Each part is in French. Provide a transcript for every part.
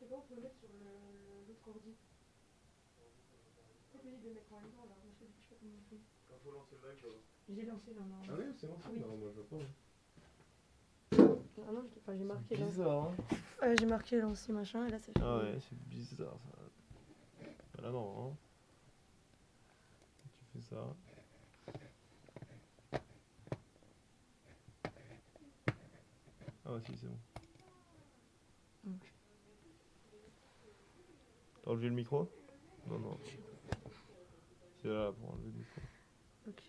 pas, on peut le mettre sur l'autre ordi. Peut-être lui de le mettre en même temps là. Moi, je sais pas comment on fait. Quand faut lancer le live, J'ai lancé là. Ah oui, c'est lancé. Oui. Non, moi je vois pas. Ah non, j'ai marqué C'est là. bizarre, hein. Ouais, j'ai marqué lancer machin et là ça fait. Ah ouais, c'est bizarre ça. Bah là non, hein. Tu fais ça. Ah ouais, si, c'est bon. T'as enlevé le micro? Non, non. C'est là pour enlever le micro. Ok.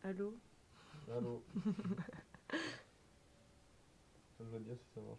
Allô? Allô. Ça me va dire si ça marche.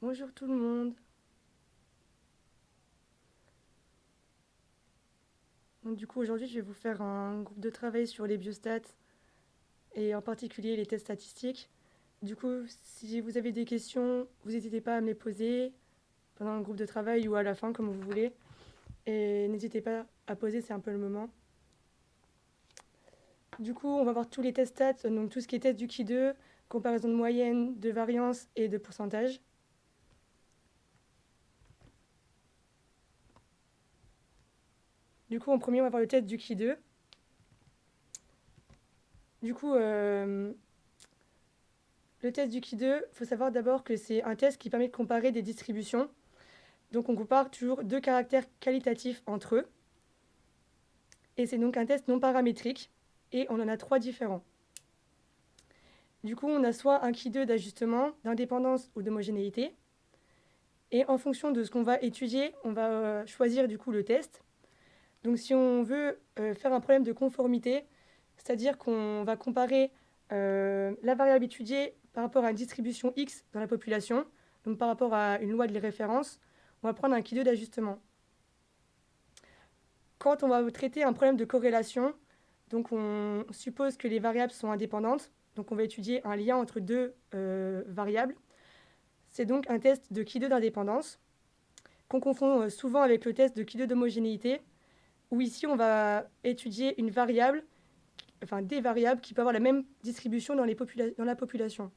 Bonjour tout le monde. Donc, du coup, aujourd'hui, je vais vous faire un groupe de travail sur les biostats et en particulier les tests statistiques. Du coup, si vous avez des questions, vous n'hésitez pas à me les poser pendant le groupe de travail ou à la fin, comme vous voulez. Et n'hésitez pas à poser, c'est un peu le moment. Du coup, on va voir tous les tests stats, donc tout ce qui est test du Ki2, comparaison de moyenne, de variance et de pourcentage. Du coup, en premier, on va voir le test du Ki2. Du coup, le test du Ki2, il faut savoir d'abord que c'est un test qui permet de comparer des distributions. Donc on compare toujours deux caractères qualitatifs entre eux. Et c'est donc un test non paramétrique. Et on en a 3 différents. Du coup, on a soit un Ki2 d'ajustement, d'indépendance ou d'homogénéité. Et en fonction de ce qu'on va étudier, on va choisir du coup le test. Donc si on veut faire un problème de conformité, c'est-à-dire qu'on va comparer la variable étudiée par rapport à une distribution X dans la population, donc par rapport à une loi de référence, on va prendre un Ki2 d'ajustement. Quand on va traiter un problème de corrélation, donc on suppose que les variables sont indépendantes, donc on va étudier un lien entre deux variables. C'est donc un test de Ki2 d'indépendance qu'on confond souvent avec le test de Ki2 d'homogénéité, où ici on va étudier une variable, enfin des variables qui peuvent avoir la même distribution dans la population.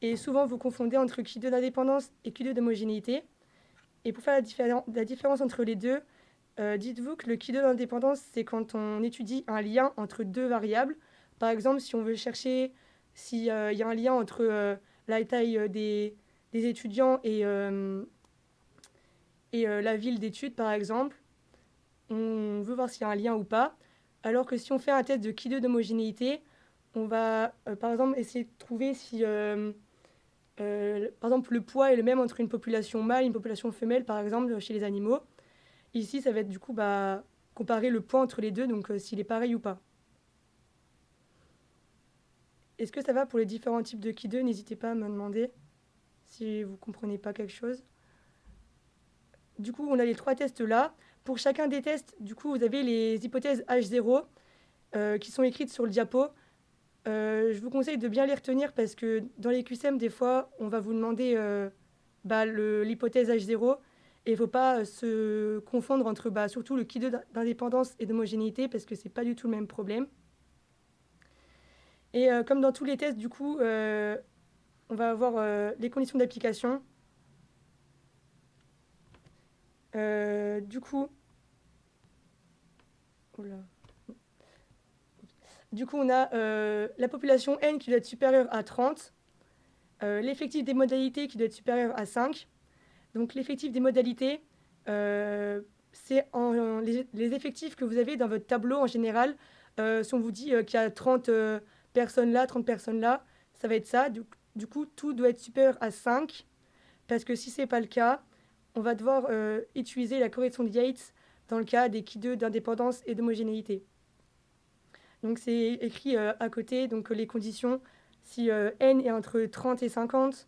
Et souvent vous confondez entre Ki2 d'indépendance et Ki2 d'homogénéité. Et pour faire la différence entre les deux, dites-vous que le Ki2 d'indépendance, c'est quand on étudie un lien entre deux variables. Par exemple, si on veut chercher s'il y a un lien entre la taille des étudiants et la ville d'études, par exemple, on veut voir s'il y a un lien ou pas. Alors que si on fait un test de Ki2 d'homogénéité, on va, par exemple, essayer de trouver si, par exemple, le poids est le même entre une population mâle et une population femelle, par exemple, chez les animaux. Ici, ça va être du coup comparer le poids entre les deux, donc s'il est pareil ou pas. Est-ce que ça va pour les différents types de Ki2? N'hésitez pas à me demander si vous ne comprenez pas quelque chose. Du coup, on a les 3 tests là. Pour chacun des tests, du coup, vous avez les hypothèses H0 qui sont écrites sur le diapo. Je vous conseille de bien les retenir parce que dans les QCM, des fois, on va vous demander l'hypothèse H0 et il ne faut pas se confondre entre surtout le Ki2 d'indépendance et d'homogénéité parce que ce n'est pas du tout le même problème. Et comme dans tous les tests, du coup, on va avoir les conditions d'application. Du coup, on a la population N qui doit être supérieure à 30, l'effectif des modalités qui doit être supérieur à 5. Donc l'effectif des modalités, c'est les effectifs que vous avez dans votre tableau en général. Si on vous dit qu'il y a 30 personnes là, 30 personnes là, ça va être ça. Du coup, tout doit être supérieur à 5, parce que si ce n'est pas le cas, on va devoir utiliser la correction de Yates dans le cas des Ki2 d'indépendance et d'homogénéité. Donc c'est écrit à côté, donc les conditions, si n est entre 30 et 50,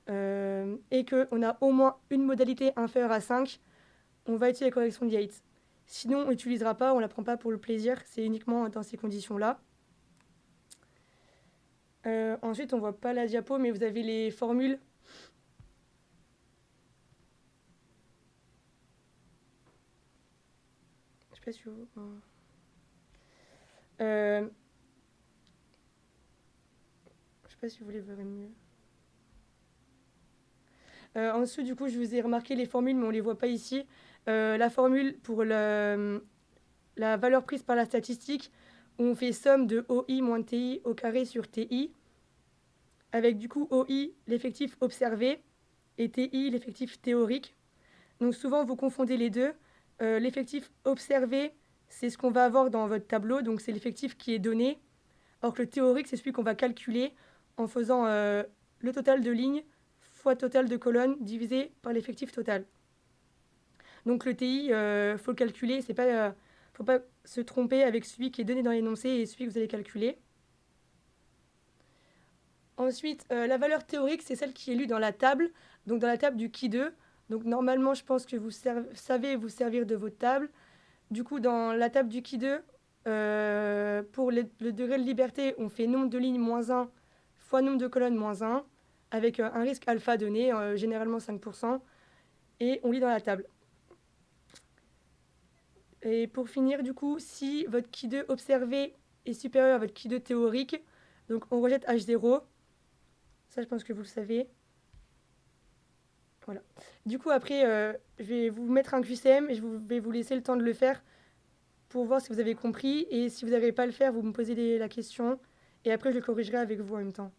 et qu'on a au moins une modalité inférieure à 5, on va utiliser la correction de Yates. Sinon, on n'utilisera pas, on ne la prend pas pour le plaisir, c'est uniquement dans ces conditions-là. Ensuite, on ne voit pas la diapo, mais vous avez les formules. Je ne sais pas si vous... je sais pas si vous les verrez mieux. En dessous, du coup, je vous ai remarqué les formules, mais on ne les voit pas ici. La formule pour la valeur prise par la statistique, on fait somme de OI moins TI au carré sur TI, avec du coup OI, l'effectif observé, et TI, l'effectif théorique. Donc souvent, vous confondez les deux. L'effectif observé, c'est ce qu'on va avoir dans votre tableau, donc c'est l'effectif qui est donné, alors que le théorique, c'est celui qu'on va calculer en faisant le total de lignes fois total de colonnes divisé par l'effectif total. Donc le TI, faut le calculer, c'est pas, faut pas se tromper avec celui qui est donné dans l'énoncé et celui que vous allez calculer. Ensuite, la valeur théorique, c'est celle qui est lue dans la table, donc dans la table du Ki2. Donc normalement, je pense que vous savez vous servir de votre table. Du coup, dans la table du Ki2, pour le degré de liberté, on fait nombre de lignes moins 1 fois nombre de colonnes moins 1, avec un risque alpha donné, généralement 5%, et on lit dans la table. Et pour finir, du coup, si votre Ki2 observé est supérieur à votre Ki2 théorique, donc on rejette H0. Ça, je pense que vous le savez. Voilà. Du coup, après, je vais vous mettre un QCM et je vais vous laisser le temps de le faire pour voir si vous avez compris. Et si vous n'arrivez pas à le faire, vous me posez la question. Et après, je le corrigerai avec vous en même temps.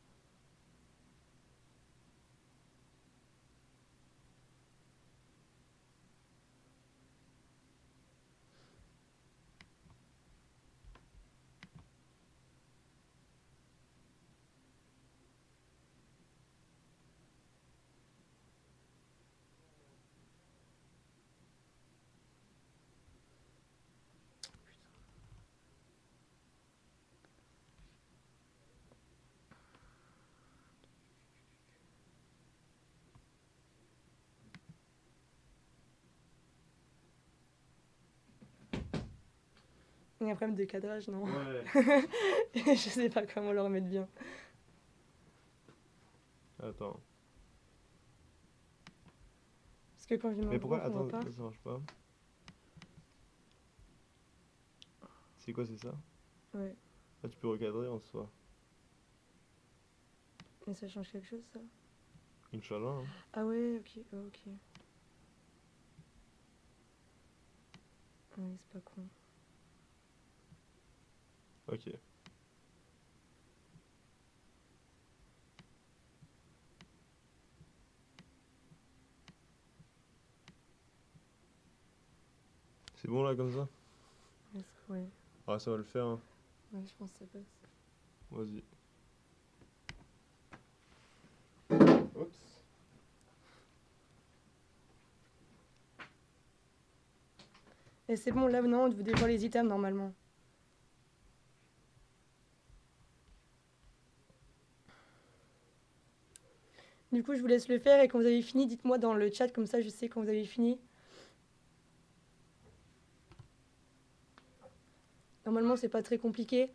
Il y a un problème de cadrage, non? Ouais. Je sais pas comment le remettre bien. Attends. Parce que quand je mets en Mais grand, pourquoi? on voit Attends, pas. ça marche pas. C'est quoi, c'est ça? Ouais. Ah, tu peux recadrer en soi. Et ça change quelque chose, ça? Inch'Allah, hein. Ah ouais, ok, ok. Ouais, c'est pas con. Ok. C'est bon là comme ça? Ouais, Ah, ça va le faire, hein. ouais, je pense que ça passe. Vas-y. Oups. Et c'est bon, là, non, vous devez voir les items normalement. Du coup, je vous laisse le faire et quand vous avez fini, dites-moi dans le chat, comme ça je sais quand vous avez fini. Normalement, c'est pas très compliqué.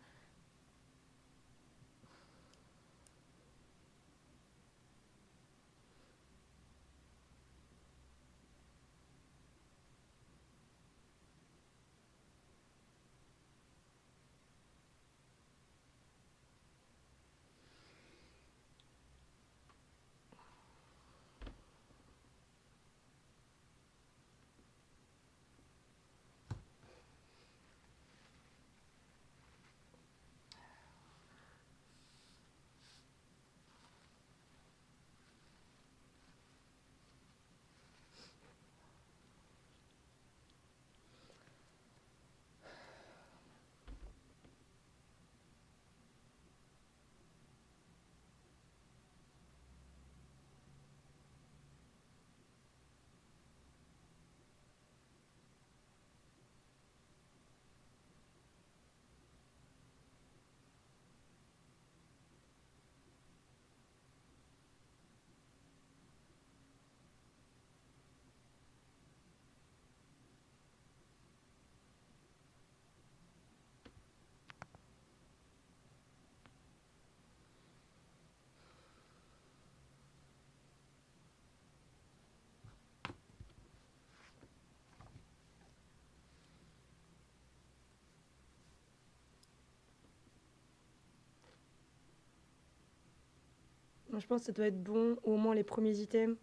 Je pense que ça doit être bon, au moins les premiers items.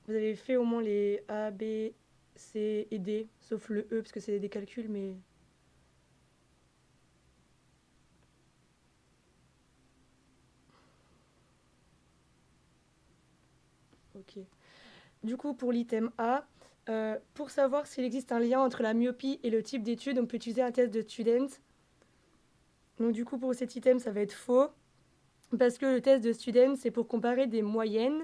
Vous avez fait au moins les A, B, C et D, sauf le E parce que c'est des calculs, mais... Ok. Du coup, pour l'item A, pour savoir s'il existe un lien entre la myopie et le type d'étude, on peut utiliser un test de Student. Donc du coup, pour cet item, ça va être faux, parce que le test de Student, c'est pour comparer des moyennes.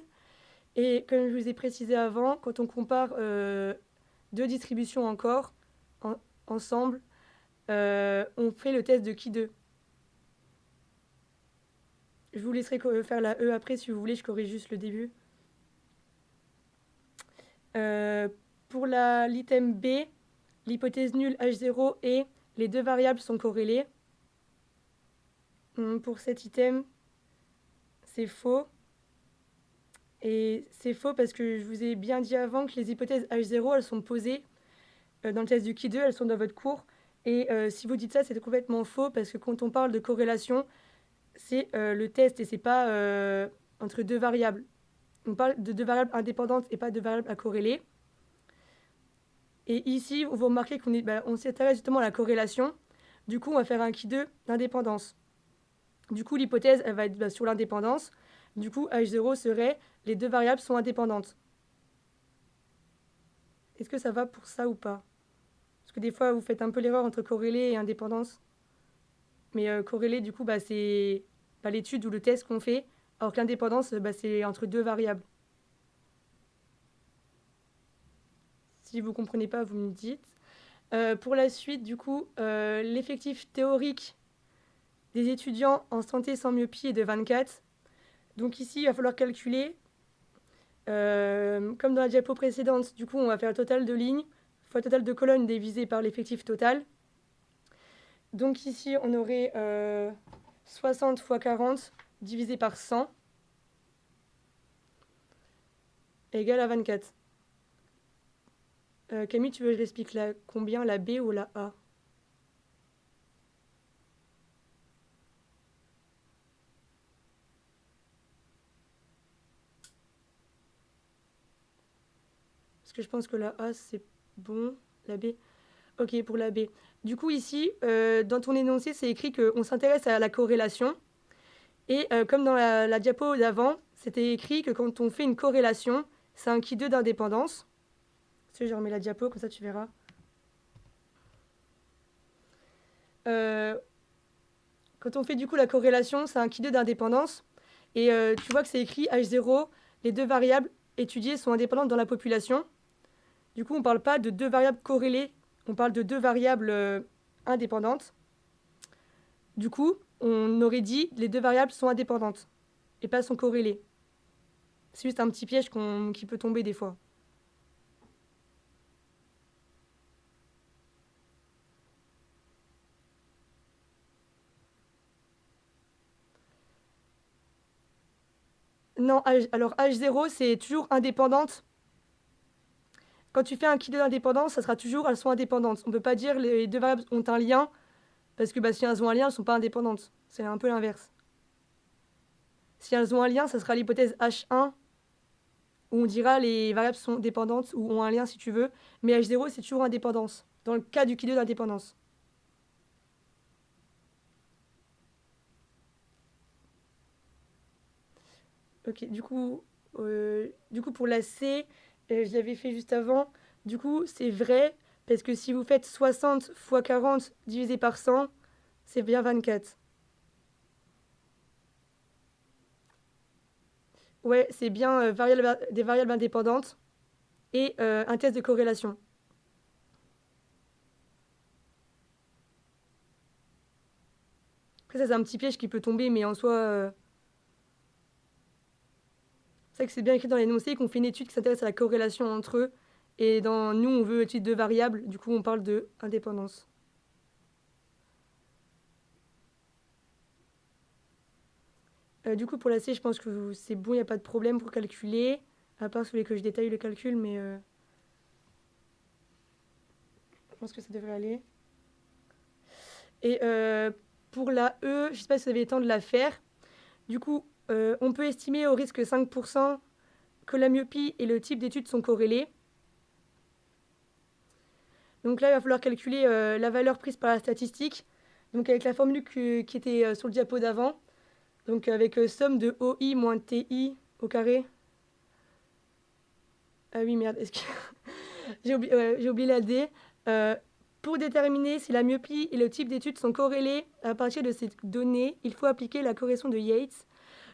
Et comme je vous ai précisé avant, quand on compare deux distributions encore, ensemble, on fait le test de qui deux. Je vous laisserai faire la E après si vous voulez, je corrige juste le début. Pour l'item B, l'hypothèse nulle H0 et les deux variables sont corrélées. Pour cet item, c'est faux. Et c'est faux parce que je vous ai bien dit avant que les hypothèses H0, elles sont posées dans le test du Qui 2, elles sont dans votre cours. Et si vous dites ça, c'est complètement faux parce que quand on parle de corrélation, c'est le test et c'est pas entre deux variables. On parle de deux variables indépendantes et pas de variables à corréler. Et ici, vous remarquez on s'intéresse justement à la corrélation. Du coup, on va faire un qui 2 d'indépendance. Du coup, l'hypothèse, elle va être sur l'indépendance. Du coup, H0 serait les deux variables sont indépendantes. Est-ce que ça va pour ça ou pas? Parce que des fois, vous faites un peu l'erreur entre corrélé et indépendance. Mais corrélé, du coup, c'est l'étude ou le test qu'on fait, alors que l'indépendance, c'est entre deux variables. Si vous ne comprenez pas, vous me dites. Pour la suite, du coup, l'effectif théorique des étudiants en santé sans myopie est de 24. Donc ici, il va falloir calculer, comme dans la diapo précédente, du coup, on va faire le total de lignes fois le total de colonnes divisé par l'effectif total. Donc ici, on aurait 60 fois 40 divisé par 100 égale à 24. Camille, tu veux que je l'explique combien, la B ou la A? Parce que je pense que la A, c'est bon. La B. Ok, pour la B. Du coup, ici, dans ton énoncé, c'est écrit qu'on s'intéresse à la corrélation. Et comme dans la diapo d'avant, c'était écrit que quand on fait une corrélation, c'est un qui 2 d'indépendance. Je remets la diapo, comme ça tu verras. Quand on fait du coup la corrélation, c'est un qui 2 d'indépendance. Et tu vois que c'est écrit H0, les deux variables étudiées sont indépendantes dans la population. Du coup, on ne parle pas de deux variables corrélées, on parle de deux variables indépendantes. Du coup, on aurait dit les deux variables sont indépendantes et pas sont corrélées. C'est juste un petit piège qui peut tomber des fois. Non, alors H0, c'est toujours indépendante. Quand tu fais un qui 2 d'indépendance, ça sera toujours, elles sont indépendantes. On ne peut pas dire les deux variables ont un lien, parce que si elles ont un lien, elles ne sont pas indépendantes. C'est un peu l'inverse. Si elles ont un lien, ça sera l'hypothèse H1, où on dira les variables sont dépendantes, ou ont un lien si tu veux. Mais H0, c'est toujours indépendance, dans le cas du qui 2 d'indépendance. Ok, du coup, pour la C, je l'avais fait juste avant. Du coup, c'est vrai, parce que si vous faites 60 fois 40 divisé par 100, c'est bien 24. Ouais, c'est bien des variables indépendantes et un test de corrélation. Après, ça, c'est un petit piège qui peut tomber, mais en soi, c'est vrai que c'est bien écrit dans l'énoncé qu'on fait une étude qui s'intéresse à la corrélation entre eux. Et dans nous, on veut étudier deux variables, du coup, on parle de indépendance. Du coup, pour la C, je pense que c'est bon, il n'y a pas de problème pour calculer. À part si vous voulez que je détaille le calcul, mais je pense que ça devrait aller. Et pour la E, je ne sais pas si vous avez le temps de la faire. Du coup, on peut estimer au risque 5% que la myopie et le type d'étude sont corrélés. Donc là, il va falloir calculer la valeur prise par la statistique. Donc avec la formule qui était sur le diapo d'avant. Donc avec somme de OI moins TI au carré. Ah oui, merde, j'ai oublié la D. Pour déterminer si la myopie et le type d'étude sont corrélés à partir de ces données, il faut appliquer la corrélation de Yates.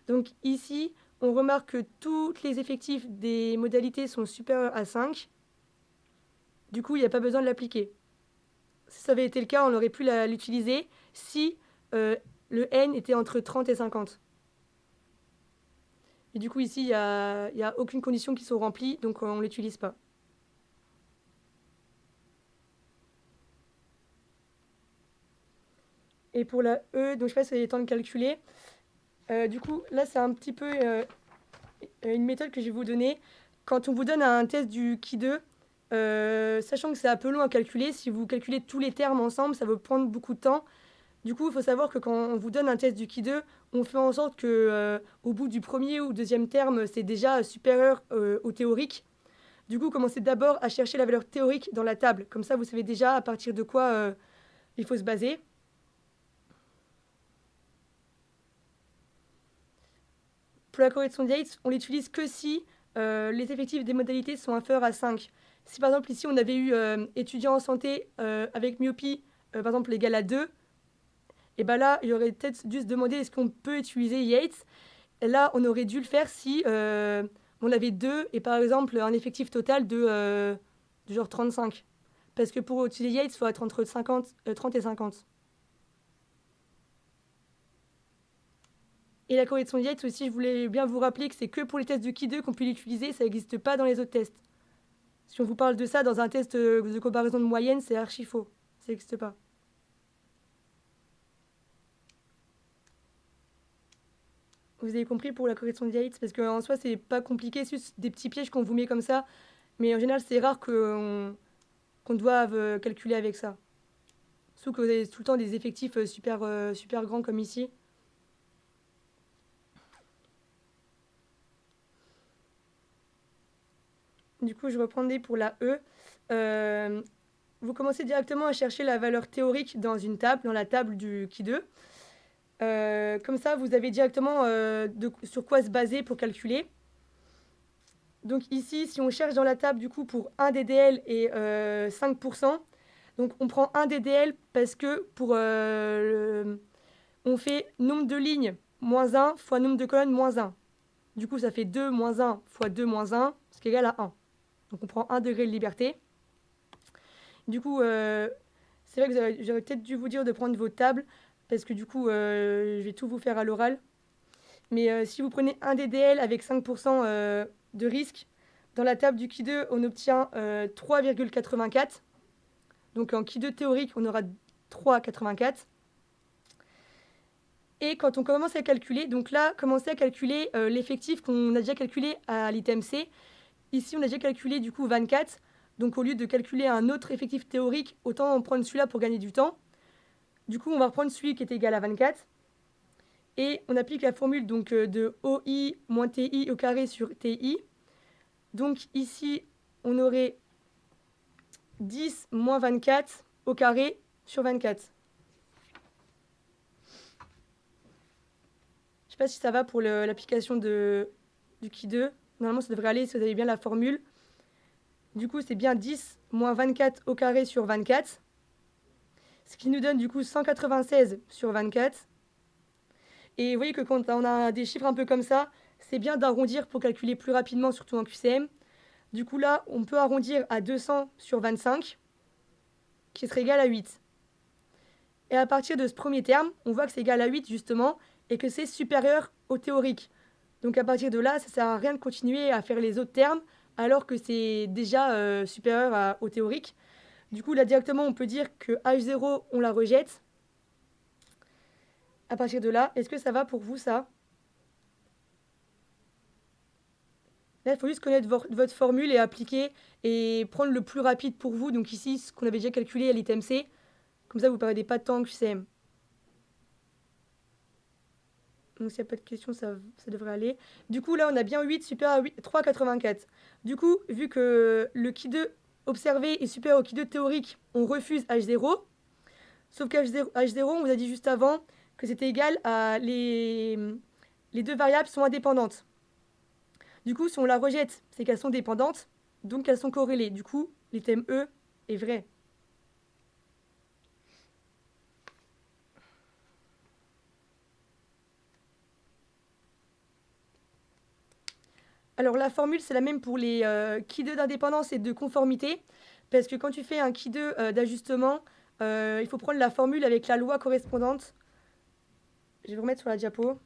Donc ici, on remarque que tous les effectifs des modalités sont supérieurs à 5. Du coup, il n'y a pas besoin de l'appliquer. Si ça avait été le cas, on aurait pu l'utiliser si le n était entre 30 et 50. Et du coup, ici, il n'y a aucune condition qui sont remplies, donc on ne l'utilise pas. Et pour la E, donc je ne sais pas si vous avez le temps de calculer. Du coup, là, c'est un petit peu une méthode que je vais vous donner. Quand on vous donne un test du Ki 2, sachant que c'est un peu long à calculer, si vous calculez tous les termes ensemble, ça va prendre beaucoup de temps. Du coup, il faut savoir que quand on vous donne un test du Ki 2, on fait en sorte que au bout du premier ou deuxième terme, c'est déjà supérieur au théorique. Du coup, commencez d'abord à chercher la valeur théorique dans la table. Comme ça, vous savez déjà à partir de quoi il faut se baser. Pour la correction de Yates, on l'utilise que si les effectifs des modalités sont inférieurs à 5. Si par exemple ici on avait eu étudiant en santé avec myopie, par exemple égal à 2, et bien là, il aurait peut-être dû se demander est-ce qu'on peut utiliser Yates. Et là, on aurait dû le faire si on avait 2 et par exemple un effectif total de genre 35. Parce que pour utiliser Yates, il faut être entre 30 et 50. Et la correction de Yates aussi, je voulais bien vous rappeler que c'est que pour les tests de Ki 2 qu'on peut l'utiliser, ça n'existe pas dans les autres tests. Si on vous parle de ça dans un test de comparaison de moyenne, c'est archi faux. Ça n'existe pas. Vous avez compris pour la correction de Yates? Parce qu'en soi, c'est pas compliqué, c'est juste des petits pièges qu'on vous met comme ça. Mais en général, c'est rare qu'on doive calculer avec ça. Sauf que vous avez tout le temps des effectifs super grands comme ici. Du coup, je reprendrai pour la E. Vous commencez directement à chercher la valeur théorique dans une table, dans la table du qui 2. Comme ça, vous avez directement sur quoi se baser pour calculer. Donc ici, si on cherche dans la table du coup pour 1 DDL et 5%, donc on prend 1 DDL parce que on fait nombre de lignes moins 1 fois nombre de colonnes moins 1. Du coup, ça fait 2 moins 1 fois 2 moins 1, ce qui est égal à 1. Donc on prend 1 degré de liberté. Du coup, c'est vrai que j'aurais peut-être dû vous dire de prendre vos tables, parce que du coup, je vais tout vous faire à l'oral. Mais si vous prenez un DDL avec 5% de risque, dans la table du Qui 2, on obtient 3,84. Donc en Qui 2 théorique, on aura 3,84. Et quand on commence à calculer, donc là, commencez à calculer l'effectif qu'on a déjà calculé à l'item C. Ici, on a déjà calculé du coup 24. Donc au lieu de calculer un autre effectif théorique, autant en prendre celui-là pour gagner du temps. Du coup, on va reprendre celui qui est égal à 24. Et on applique la formule donc, de OI moins TI au carré sur TI. Donc ici, on aurait 10 moins 24 au carré sur 24. Je ne sais pas si ça va pour l'application du Qui 2. Normalement, ça devrait aller si vous avez bien la formule. Du coup, c'est bien 10 moins 24 au carré sur 24. Ce qui nous donne du coup 196 sur 24. Et vous voyez que quand on a des chiffres un peu comme ça, c'est bien d'arrondir pour calculer plus rapidement, surtout en QCM. Du coup là, on peut arrondir à 200 sur 25, qui serait égal à 8. Et à partir de ce premier terme, on voit que c'est égal à 8 justement, et que c'est supérieur au théorique. Donc à partir de là, ça ne sert à rien de continuer à faire les autres termes, alors que c'est déjà supérieur au théorique. Du coup, là, directement, on peut dire que H0, on la rejette. À partir de là, est-ce que ça va pour vous, ça? Là, il faut juste connaître votre formule et appliquer et prendre le plus rapide pour vous. Donc ici, ce qu'on avait déjà calculé à l'item C. Comme ça, vous ne perdez pas de temps en QCM. Donc s'il n'y a pas de questions, ça devrait aller. Du coup, là, on a bien 8 supérieur à 3,84. Du coup, vu que le Qui 2 observé est supérieur au Qui 2 théorique, on refuse H0. Sauf qu'H0, on vous a dit juste avant que c'était égal à les deux variables sont indépendantes. Du coup, si on la rejette, c'est qu'elles sont dépendantes, donc elles sont corrélées. Du coup, l'item E est vrai. Alors la formule, c'est la même pour les Qui 2 d'indépendance et de conformité, parce que quand tu fais un Qui 2 d'ajustement, il faut prendre la formule avec la loi correspondante. Je vais vous remettre sur la diapo.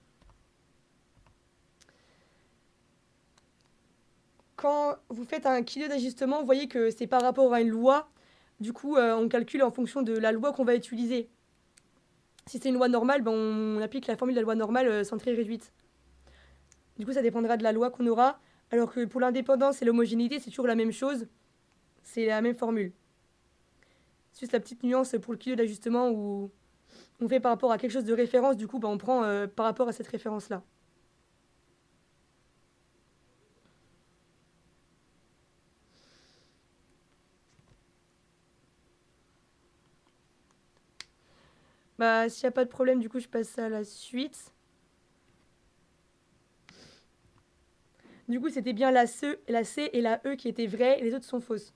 Quand vous faites un Qui 2 d'ajustement, vous voyez que c'est par rapport à une loi. Du coup, on calcule en fonction de la loi qu'on va utiliser. Si c'est une loi normale, ben on applique la formule de la loi normale centrée réduite. Du coup, ça dépendra de la loi qu'on aura. Alors que pour l'indépendance et l'homogénéité, c'est toujours la même chose. C'est la même formule. C'est juste la petite nuance pour le Qui 2 d'ajustement où on fait par rapport à quelque chose de référence. Du coup, ben on prend par rapport à cette référence-là. Bah, s'il n'y a pas de problème, du coup, je passe à la suite. Du coup, c'était bien la C et la E qui étaient vraies, et les autres sont fausses.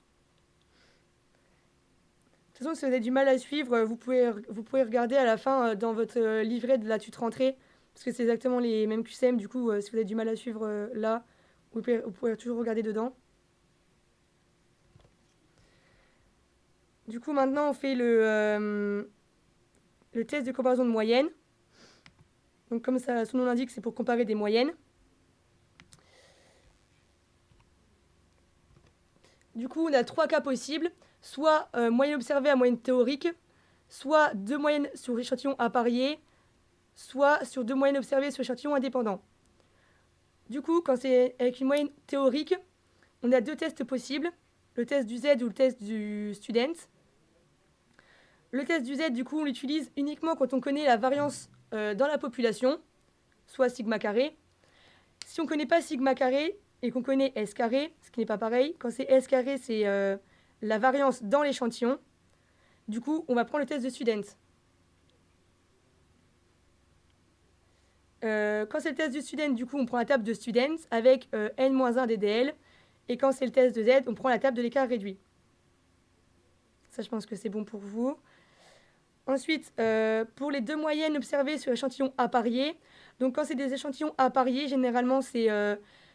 De toute façon, si vous avez du mal à suivre, vous pouvez regarder à la fin dans votre livret de la tuto rentrée, parce que c'est exactement les mêmes QCM. Du coup, si vous avez du mal à suivre là, vous pouvez toujours regarder dedans. Du coup, maintenant, on fait le test de comparaison de moyenne. Donc, comme ça, son nom l'indique, c'est pour comparer des moyennes. Du coup, on a 3 cas possibles. Soit moyenne observée à moyenne théorique, soit 2 moyennes sur échantillon à parier, soit sur 2 moyennes observées sur échantillon indépendant. Du coup, quand c'est avec une moyenne théorique, on a deux tests possibles, le test du Z ou le test du student. Le test du Z, du coup, on l'utilise uniquement quand on connaît la variance dans la population, soit sigma carré. Si on ne connaît pas sigma carré et qu'on connaît S carré, ce qui n'est pas pareil, quand c'est S carré, c'est la variance dans l'échantillon. Du coup, on va prendre le test de student. Quand c'est le test du student, du coup, on prend la table de student avec n-1 ddl. Et quand c'est le test de Z, on prend la table de l'écart réduit. Ça, je pense que c'est bon pour vous. Ensuite, pour les deux moyennes observées sur échantillons appariés, donc quand c'est des échantillons appariés, généralement, c'est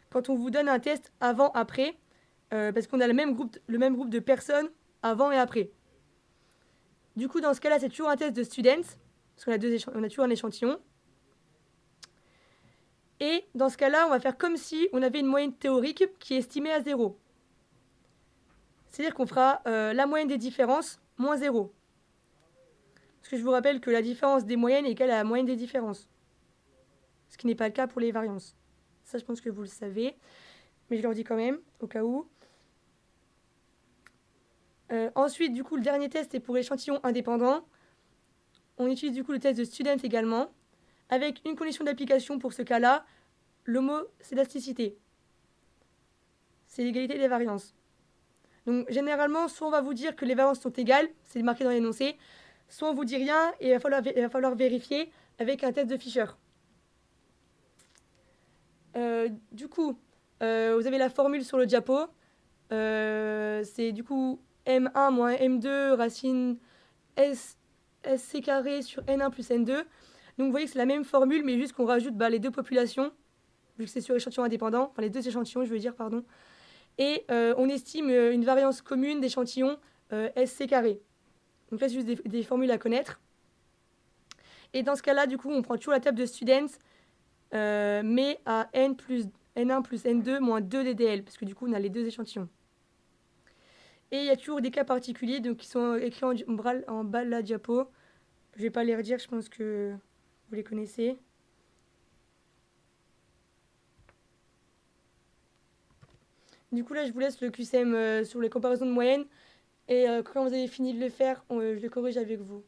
quand on vous donne un test avant-après, parce qu'on a le même groupe de personnes avant et après. Du coup, dans ce cas-là, c'est toujours un test de students, parce qu'on a toujours un échantillon. Et dans ce cas-là, on va faire comme si on avait une moyenne théorique qui est estimée à 0. C'est-à-dire qu'on fera la moyenne des différences moins 0. Parce que je vous rappelle que la différence des moyennes est égale à la moyenne des différences. Ce qui n'est pas le cas pour les variances. Ça, je pense que vous le savez. Mais je le redis quand même, au cas où. Ensuite, du coup, le dernier test est pour échantillons indépendants. On utilise du coup le test de student également, avec une condition d'application pour ce cas-là, l'homoscédasticité. C'est l'égalité des variances. Donc généralement, soit on va vous dire que les variances sont égales, c'est marqué dans l'énoncé, soit on vous dit rien et il va falloir vérifier avec un test de Fisher. Du coup, vous avez la formule sur le diapo. C'est du coup M1 moins M2 racine SC carré sur N1 plus N2. Donc vous voyez que c'est la même formule, mais juste qu'on rajoute les deux populations, vu que c'est sur échantillon indépendant, enfin les deux échantillons, je veux dire, pardon. Et on estime une variance commune d'échantillons SC carré. Donc là, c'est juste des formules à connaître. Et dans ce cas-là, du coup, on prend toujours la table de students, mais à N1 plus N2 moins 2 ddl, parce que du coup, on a les deux échantillons. Et il y a toujours des cas particuliers donc, qui sont écrits en bas de la diapo. Je ne vais pas les redire, je pense que vous les connaissez. Du coup, là, je vous laisse le QCM sur les comparaisons de moyenne. Et quand vous avez fini de le faire, je le corrige avec vous.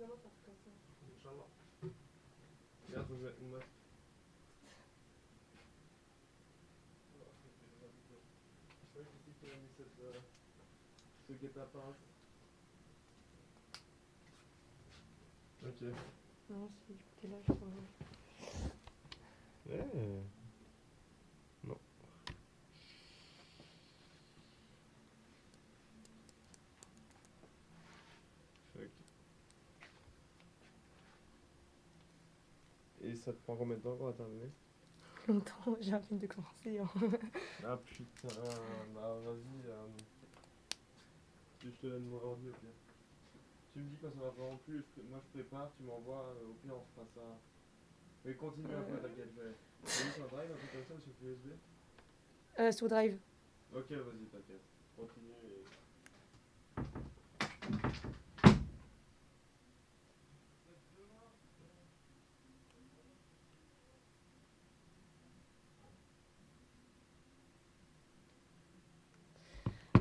Inch'Allah. Regarde, faut que je mette mon masque. Je sais qui a mis ce guet-apens. Ok. Non, c'est du côté là, je crois. Eh. Non. Ok. Et ça te prend combien de temps pour terminer? Longtemps, j'ai envie de commencer. Hein. Ah putain, bah vas-y. Je te donne mon ordi au pire. Tu me dis quand ça va pas non plus, moi je prépare, tu m'envoies, au pire on fera ça. Mais continue un peu, t'inquiète. T'as mis sur un drive, un truc comme ça, ou sur clé USB? Sur Drive. Ok, vas-y, t'inquiète. Continue et...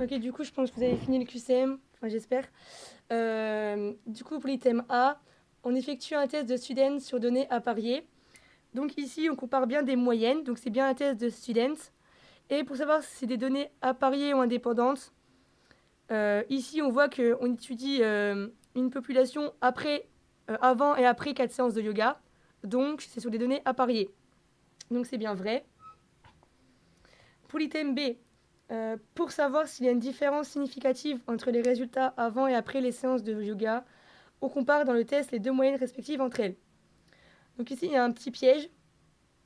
Ok, du coup, je pense que vous avez fini le QCM. Enfin, j'espère. Du coup, pour l'item A, on effectue un test de student sur données à parier. Donc ici, on compare bien des moyennes. Donc c'est bien un test de student. Et pour savoir si c'est des données à parier ou indépendantes, ici, on voit qu'on étudie une population avant et après 4 séances de yoga. Donc, c'est sur des données à parier. Donc, c'est bien vrai. Pour l'item B, pour savoir s'il y a une différence significative entre les résultats avant et après les séances de yoga, on compare dans le test les deux moyennes respectives entre elles. Donc ici, il y a un petit piège.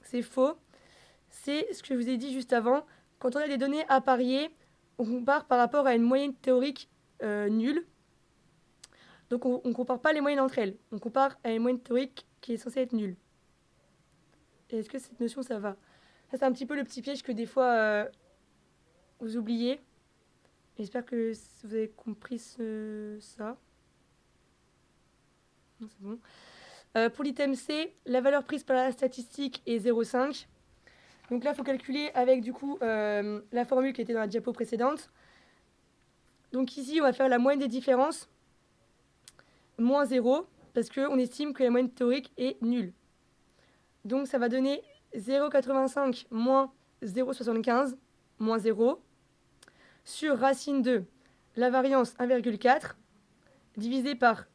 C'est faux. C'est ce que je vous ai dit juste avant. Quand on a des données à parier, on compare par rapport à une moyenne théorique nulle. Donc on ne compare pas les moyennes entre elles. On compare à une moyenne théorique qui est censée être nulle. Et est-ce que cette notion, ça va? Ça, c'est un petit peu le petit piège que des fois, vous oubliez. J'espère que vous avez compris ça. Non, c'est bon. Pour l'item C, la valeur prise par la statistique est 0,5. Donc là, il faut calculer avec du coup la formule qui était dans la diapo précédente. Donc ici, on va faire la moyenne des différences, moins 0, parce qu'on estime que la moyenne théorique est nulle. Donc ça va donner 0,85 moins 0,75 moins 0 sur racine de la variance 1,4 divisé par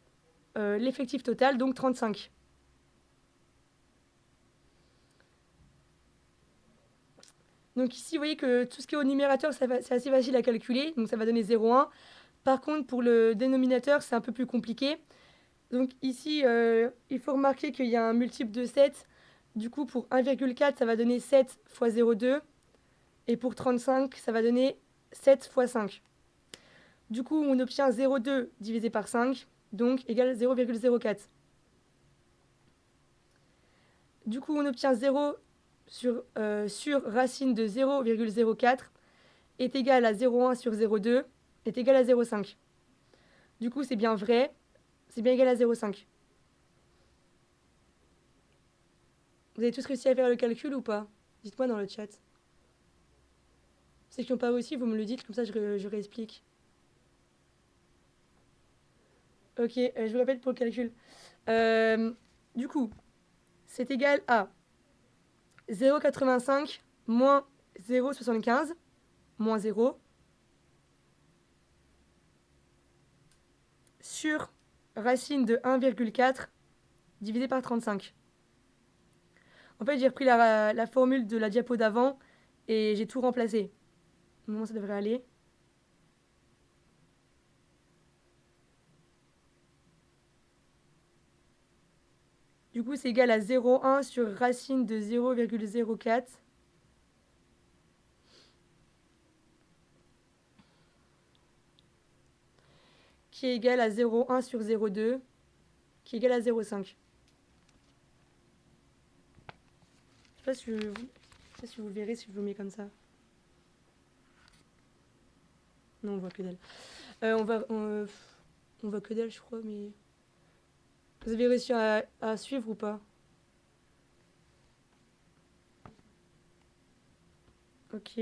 l'effectif total, donc 35. Donc ici, vous voyez que tout ce qui est au numérateur, c'est assez facile à calculer, donc ça va donner 0,1. Par contre, pour le dénominateur, c'est un peu plus compliqué. Donc ici, il faut remarquer qu'il y a un multiple de 7. Du coup, pour 1,4, ça va donner 7 fois 0,2. Et pour 35, ça va donner 7 fois 5. Du coup, on obtient 0,2 divisé par 5, donc égale 0,04. Du coup, on obtient 0 sur racine de 0,04 est égal à 0,1 sur 0,2 est égal à 0,5. Du coup, c'est bien vrai, c'est bien égal à 0,5. Vous avez tous réussi à faire le calcul ou pas? Dites-moi dans le chat. Ceux qui n'ont pas réussi, vous me le dites, comme ça je réexplique. Ok, je vous répète pour le calcul. Du coup, c'est égal à 0,85 moins 0,75 moins 0 sur racine de 1,4 divisé par 35. En fait, j'ai repris la formule de la diapo d'avant et j'ai tout remplacé. Normalement, ça devrait aller. Du coup, c'est égal à 0,1 sur racine de 0,04 qui est égal à 0,1 sur 0,2 qui est égal à 0,5. Je ne sais pas si vous verrez si je vous mets comme ça. Non, on voit que dalle. On voit que dalle, je crois, mais... Vous avez réussi à suivre ou pas? Ok.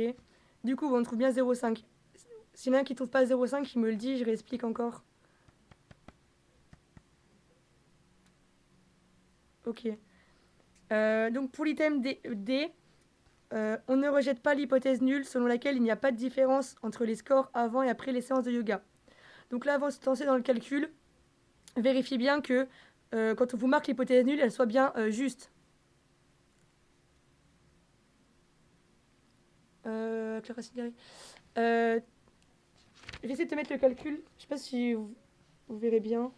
Du coup, on trouve bien 0,5. S'il y en a un qui ne trouve pas 0,5, il me le dit, je réexplique encore. Ok. Donc pour l'item D, on ne rejette pas l'hypothèse nulle selon laquelle il n'y a pas de différence entre les scores avant et après les séances de yoga. Donc là, avant de se lancer dans le calcul, vérifiez bien que quand on vous marque l'hypothèse nulle, elle soit bien juste. Clara Sigari. Je vais essayer de te mettre le calcul. Je sais pas si vous verrez bien.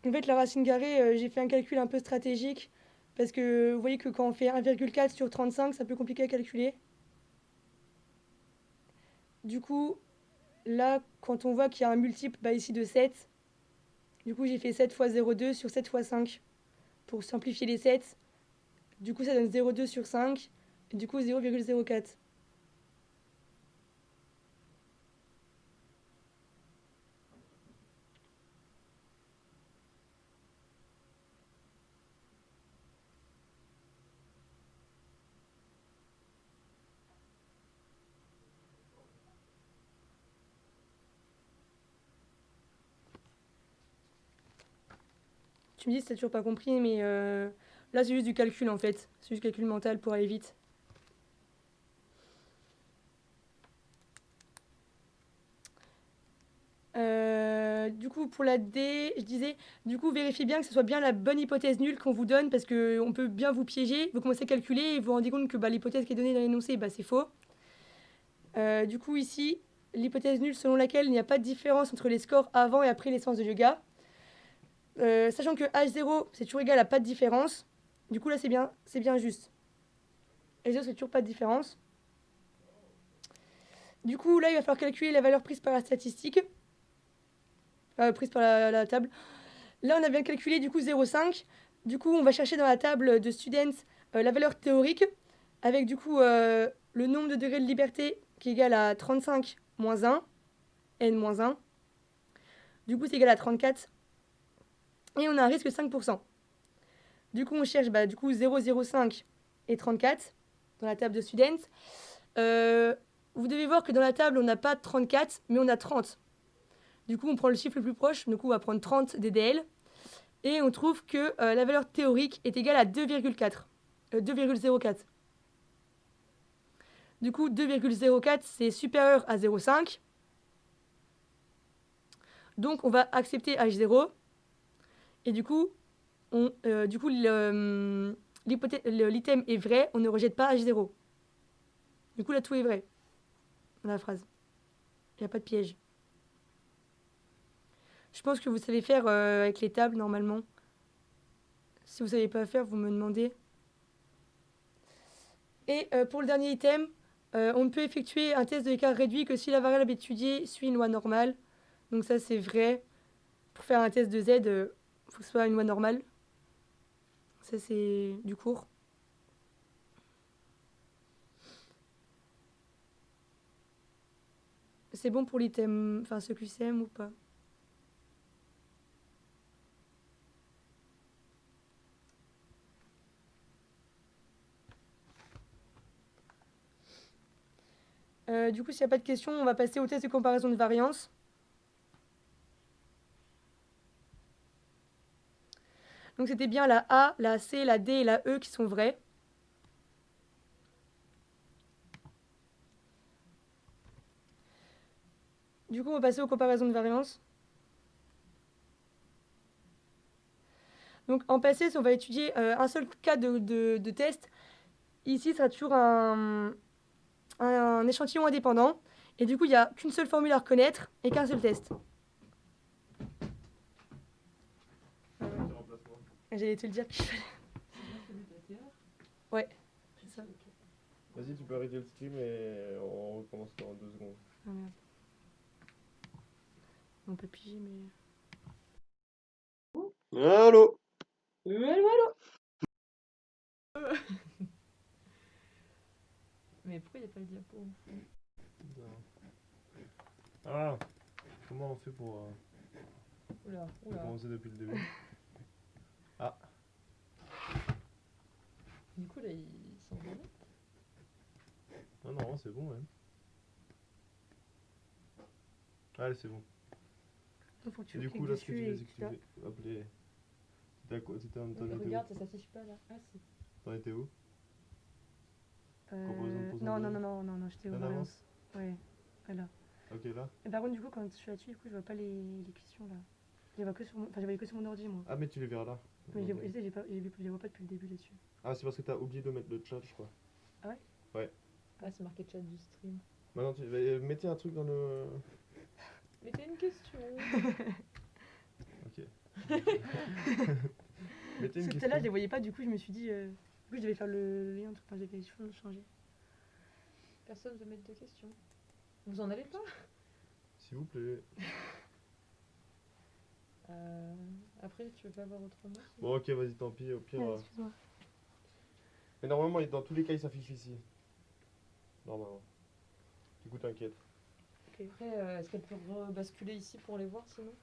En fait, la racine carrée, j'ai fait un calcul un peu stratégique. Parce que vous voyez que quand on fait 1,4 sur 35, c'est un peu compliqué à calculer. Du coup, là, quand on voit qu'il y a un multiple ici de 7, du coup, j'ai fait 7 fois 0,2 sur 7 fois 5 pour simplifier les 7. Du coup, ça donne 0,2 sur 5. Et du coup, 0,04. Tu me dis si t'as toujours pas compris, mais là, c'est juste du calcul en fait. C'est juste du calcul mental pour aller vite. Du coup, pour la D, je disais, du coup, vérifiez bien que ce soit bien la bonne hypothèse nulle qu'on vous donne parce qu'on peut bien vous piéger. Vous commencez à calculer et vous vous rendez compte que l'hypothèse qui est donnée dans l'énoncé, c'est faux. Du coup, ici, l'hypothèse nulle selon laquelle il n'y a pas de différence entre les scores avant et après les séances de yoga. Sachant que H0, c'est toujours égal à pas de différence. Du coup, là, c'est bien juste. H0, c'est toujours pas de différence. Du coup, là, il va falloir calculer la valeur prise par la statistique. Prise par la table. Là, on a bien calculé du coup 0,5. Du coup, on va chercher dans la table de students la valeur théorique avec du coup le nombre de degrés de liberté qui est égal à 35 moins 1, n moins 1. Du coup, c'est égal à 34. Et on a un risque de 5%. Du coup, on cherche 0,05 et 34 dans la table de students. Vous devez voir que dans la table, on n'a pas 34, mais on a 30. Du coup, on prend le chiffre le plus proche. Du coup, on va prendre 30 DDL. Et on trouve que la valeur théorique est égale à 2,04. 2,04. Du coup, 2,04, c'est supérieur à 0,5. Donc, on va accepter H0. Et du coup, l'item est vrai, on ne rejette pas H0. Du coup, là, tout est vrai dans la phrase. Il n'y a pas de piège. Je pense que vous savez faire avec les tables, normalement. Si vous ne savez pas faire, vous me demandez. Et pour le dernier item, on ne peut effectuer un test de l'écart réduit que si la variable étudiée suit une loi normale. Donc ça, c'est vrai. Pour faire un test de Z, il faut que ce soit une loi normale. Ça, c'est du cours. C'est bon pour l'item, enfin ce QCM ou pas? Du coup, s'il n'y a pas de questions, on va passer au test de comparaison de variance. Donc c'était bien la A, la C, la D et la E qui sont vraies. Du coup, on va passer aux comparaisons de variance. Donc en PACES, on va étudier un seul cas de test. Ici, ça sera toujours un échantillon indépendant. Et du coup, il n'y a qu'une seule formule à reconnaître et qu'un seul test. J'allais te le dire qu'il fallait. Ouais, c'est ça. Vas-y, tu peux arrêter le stream et on recommence dans 2 secondes. Ah merde. On peut piger, mais. Allô? Allô, allô. Mais pourquoi il n'y a pas le diapo? Putain. Ah, comment on fait pour Oula, oula. commencer depuis le début? Ah, Du coup, là, il s'en va. non, non, c'est bon, même. Allez, c'est bon. Il faut que tu Et du cliques coup, là, ce que tu dessus fais, et c'est que tu tu vas. fais appeler. T'en étais où? Regarde, ça s'affiche pas là. Ah, si. T'en étais où? Composant de Non, non, pourcentage? non, non, non, non, j'étais aux En variances. avance? Ouais, voilà. Ok, là. Et par contre, du coup, quand je suis là-dessus, du coup, je vois pas les questions là. Je les vois que sur mon... Enfin, je les voyais que sur mon ordi, moi. Ah, mais tu les verras là. Mais Ok. je les vois pas depuis le début là-dessus. Ah, c'est parce que t'as oublié de mettre le chat, je crois. Ah ouais? Ouais. Ah, c'est marqué chat du stream. Maintenant, mettez un truc dans le. Mettez une question. Ok. Mettez une Parce que tout à l'heure, je les question. voyais pas, du coup, je me suis dit. Du coup, je devais faire le lien, enfin, j'avais changer. Personne veut mettre de questions. Vous en avez pas? S'il vous plaît. Après, tu veux pas voir autrement? Bon, ok, vas-y, tant pis, au pire. Excuse-moi. Mais normalement, dans tous les cas, il s'affiche ici. Normalement. Du coup, t'inquiète. Ok. Après, est-ce qu'elle peut basculer ici pour les voir sinon?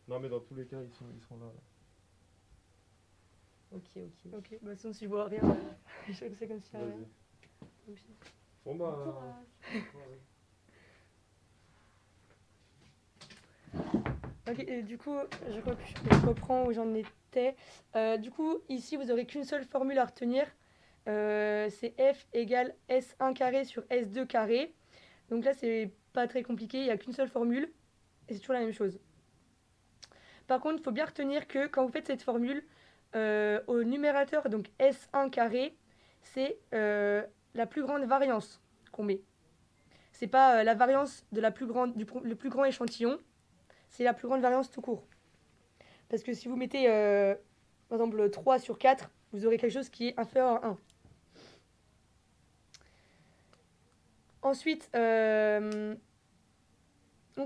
Non, mais dans tous les cas, ils sont là. Ok, ok. Ok, bah sinon, si je vois rien, je sais que c'est comme si rien. Vas-y. Donc, si. Bon, bah. Bon courage. Ok, et du coup, je reprends où j'en étais. Du coup, ici, vous n'aurez qu'une seule formule à retenir. C'est F égale S1 carré sur S2 carré. Donc là, c'est pas très compliqué, il n'y a qu'une seule formule. Et c'est toujours la même chose. Par contre, il faut bien retenir que quand vous faites cette formule, au numérateur, donc S1 carré, c'est la plus grande variance qu'on met. C'est pas la variance de le plus grand échantillon, c'est la plus grande variance tout court. Parce que si vous mettez, par exemple, 3 sur 4, vous aurez quelque chose qui est inférieur à 1. Ensuite, on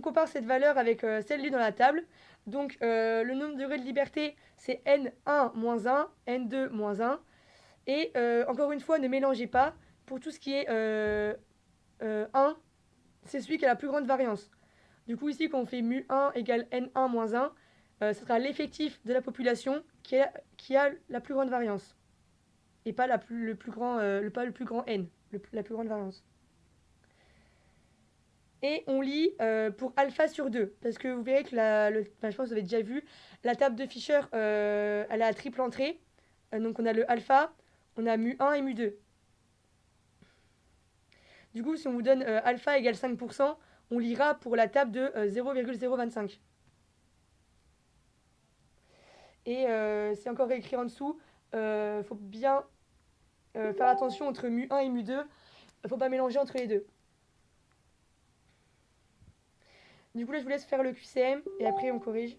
compare cette valeur avec celle lue dans la table. Donc, le nombre de degrés de liberté, c'est N1 moins 1, N2 moins 1. Et encore une fois, ne mélangez pas. Pour tout ce qui est 1, c'est celui qui a la plus grande variance. Du coup, ici, quand on fait mu1 égale N1 moins 1, ce sera l'effectif de la population qui a la plus grande variance. Et pas, le plus grand, pas le plus grand N, la plus grande variance. Et on lit pour alpha sur 2. Parce que vous verrez que je pense que vous avez déjà vu, la table de Fisher, elle a la triple entrée. Donc on a le alpha, on a mu1 et mu2. Du coup, si on vous donne alpha égale 5%, on lira pour la table de 0,025. Et c'est encore écrit en dessous. Il faut bien faire attention entre mu1 et mu2. Il ne faut pas mélanger entre les deux. Du coup, là, je vous laisse faire le QCM et après, on corrige.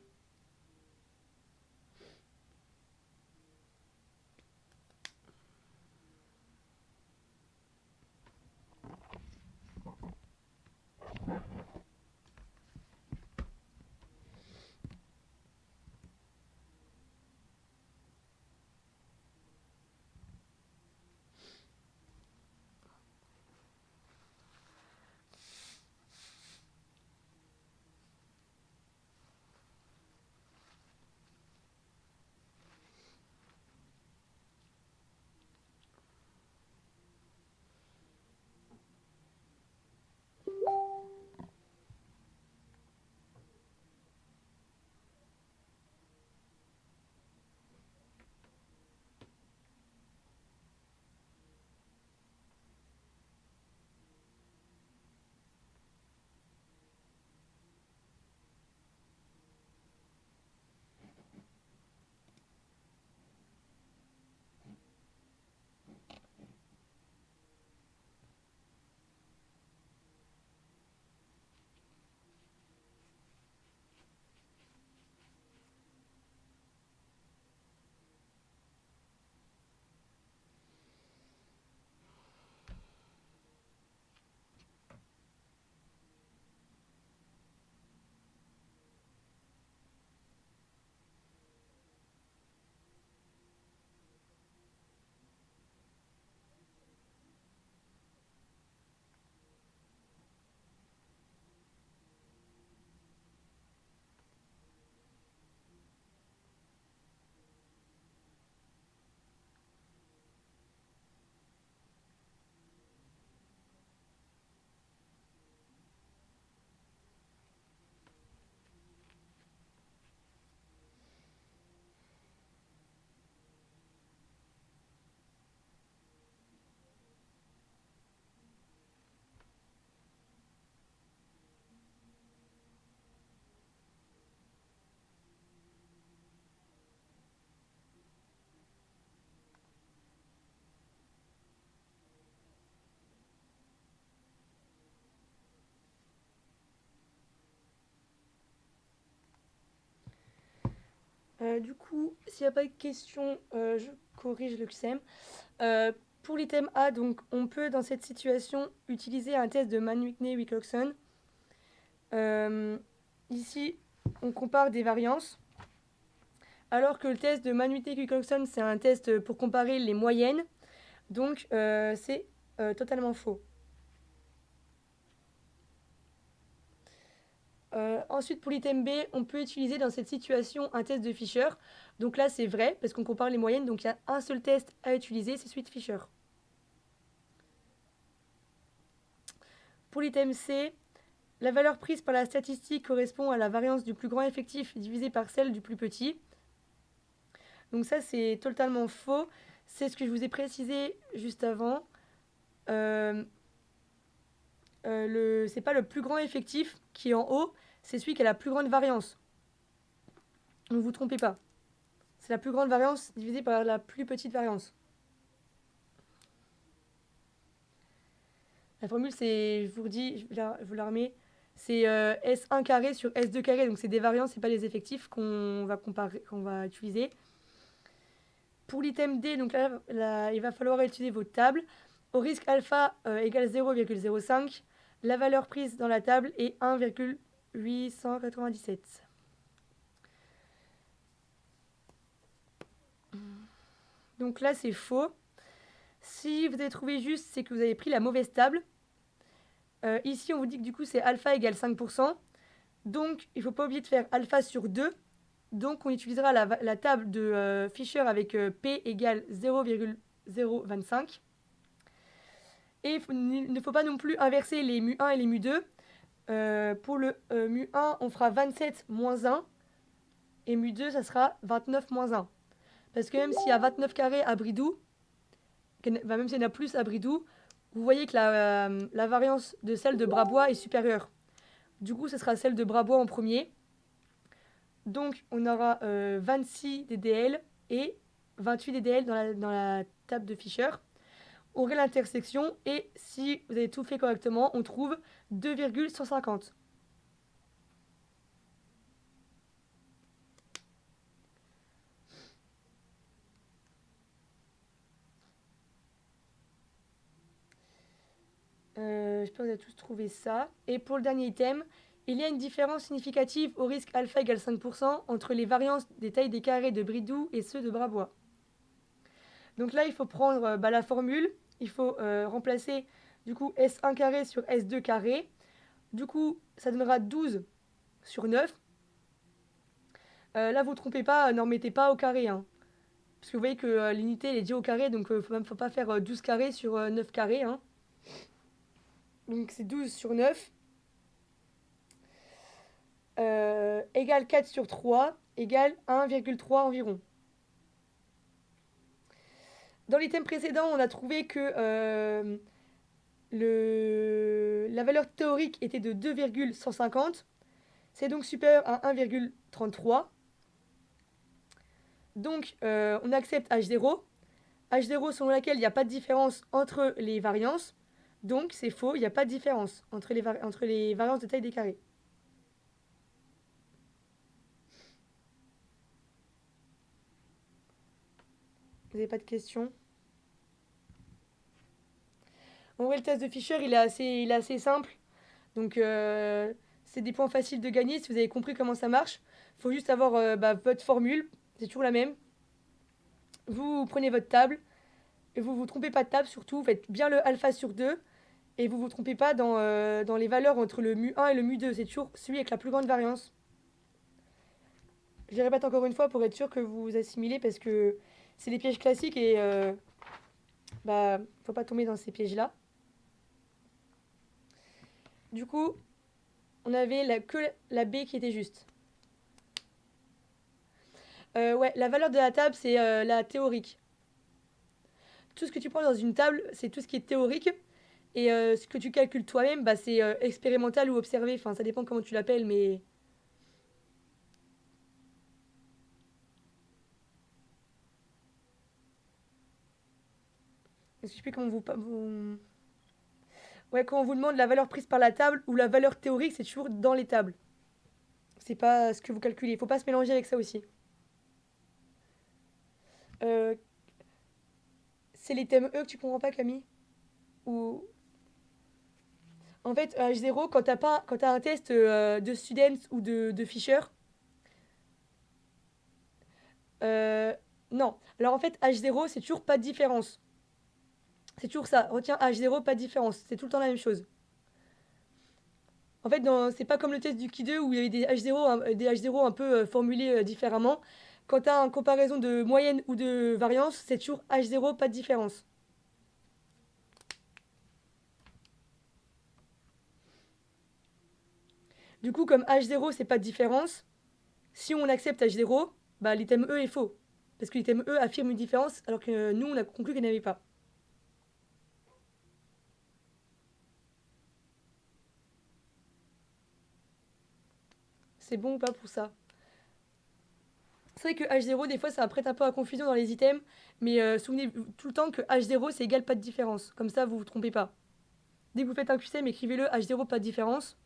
Du coup, s'il n'y a pas de questions, je corrige le QCM. Pour l'item A, donc, on peut, dans cette situation, utiliser un test de Mann-Whitney-Wilcoxon. Ici, on compare des variances, alors que le test de Mann-Whitney-Wilcoxon, c'est un test pour comparer les moyennes. Donc, c'est totalement faux. Ensuite, pour l'item B, on peut utiliser dans cette situation un test de Fisher. Donc là, c'est vrai, parce qu'on compare les moyennes. Donc il y a un seul test à utiliser, c'est celui de Fisher. Pour l'item C, la valeur prise par la statistique correspond à la variance du plus grand effectif divisée par celle du plus petit. Donc ça, c'est totalement faux. C'est ce que je vous ai précisé juste avant. C'est pas le plus grand effectif qui est en haut, c'est celui qui a la plus grande variance. Ne vous trompez pas. C'est la plus grande variance divisée par la plus petite variance. La formule, c'est, je vous redis, je vous la remets, c'est S1 carré sur S2 carré. Donc c'est des variances, c'est pas des effectifs qu'on va comparer, qu'on va utiliser. Pour l'item D, donc là, il va falloir utiliser vos tables. Au risque alpha égale 0,05, la valeur prise dans la table est 1,897. Donc là, c'est faux. Si vous avez trouvé juste, c'est que vous avez pris la mauvaise table. Ici, on vous dit que du coup, c'est alpha égale 5%. Donc, il ne faut pas oublier de faire alpha sur 2. Donc, on utilisera la table de Fisher avec P égale 0,025. Et il ne faut pas non plus inverser les mu1 et les mu2. Pour le mu1, on fera 27 moins 1. Et mu2, ça sera 29 moins 1. Parce que même s'il y a 29 carrés à Bridoux, même s'il y en a plus à Bridoux, vous voyez que la variance de celle de Brabois est supérieure. Du coup, ce sera celle de Brabois en premier. Donc, on aura 26 DDL et 28 DDL dans la table de Fisher. On regarde l'intersection et si vous avez tout fait correctement, on trouve 2,150. J'espère que vous avez tous trouvé ça. Et pour le dernier item, il y a une différence significative au risque alpha égale 5% entre les variances des tailles des carrés de Bridoux et ceux de Brabois. Donc là, il faut prendre la formule. Il faut remplacer du coup S1 carré sur S2 carré. Du coup, ça donnera 12 sur 9. Là, vous ne trompez pas, n'en mettez pas au carré. Hein. Parce que vous voyez que l'unité elle est déjà au carré, donc il ne faut pas faire 12 carrés sur 9 carrés. Hein. Donc c'est 12 sur 9. Égale 4 sur 3, égale 1,3 environ. Dans l'item précédent, on a trouvé que la valeur théorique était de 2,150. C'est donc supérieur à 1,33. Donc, on accepte H0. H0 selon laquelle il n'y a pas de différence entre les variances. Donc, c'est faux, il n'y a pas de différence entre les variances de taille des carrés. Vous n'avez pas de questions? En vrai, le test de Fisher, il est assez simple. Donc, c'est des points faciles de gagner si vous avez compris comment ça marche. Il faut juste avoir votre formule. C'est toujours la même. Vous prenez votre table. Et vous ne vous trompez pas de table surtout. Vous faites bien le alpha sur 2. Et vous ne vous trompez pas dans les valeurs entre le mu1 et le mu2. C'est toujours celui avec la plus grande variance. Je les répète encore une fois pour être sûr que vous assimilez parce que c'est des pièges classiques et faut pas tomber dans ces pièges-là. Du coup, on avait que la B qui était juste. Ouais, la valeur de la table, c'est la théorique. Tout ce que tu prends dans une table, c'est tout ce qui est théorique. Et ce que tu calcules toi-même, c'est expérimental ou observé. Enfin, ça dépend comment tu l'appelles, mais... Je sais plus comment vous... Ouais, quand on vous demande la valeur prise par la table ou la valeur théorique, c'est toujours dans les tables. C'est pas ce que vous calculez. Il faut pas se mélanger avec ça aussi. Euh, c'est les thèmes E que tu comprends pas, Camille? Ou en fait, H0, quand t'as un test de Students ou de Fisher, euh, non. Alors en fait, H0, c'est toujours pas de différence. C'est toujours ça. Retiens H0, pas de différence. C'est tout le temps la même chose. En fait, c'est pas comme le test du Ki2 où il y avait des H0 un peu formulés différemment. Quand tu as une comparaison de moyenne ou de variance, c'est toujours H0, pas de différence. Du coup, comme H0, c'est pas de différence, si on accepte H0, bah, l'item E est faux. Parce que l'item E affirme une différence alors que nous, on a conclu qu'il n'y en avait pas. C'est bon ou pas pour ça? C'est vrai que H0, des fois, ça prête un peu à confusion dans les items, mais souvenez-vous tout le temps que H0, c'est égal pas de différence. Comme ça, vous vous trompez pas. Dès que vous faites un QCM, écrivez-le H0, pas de différence.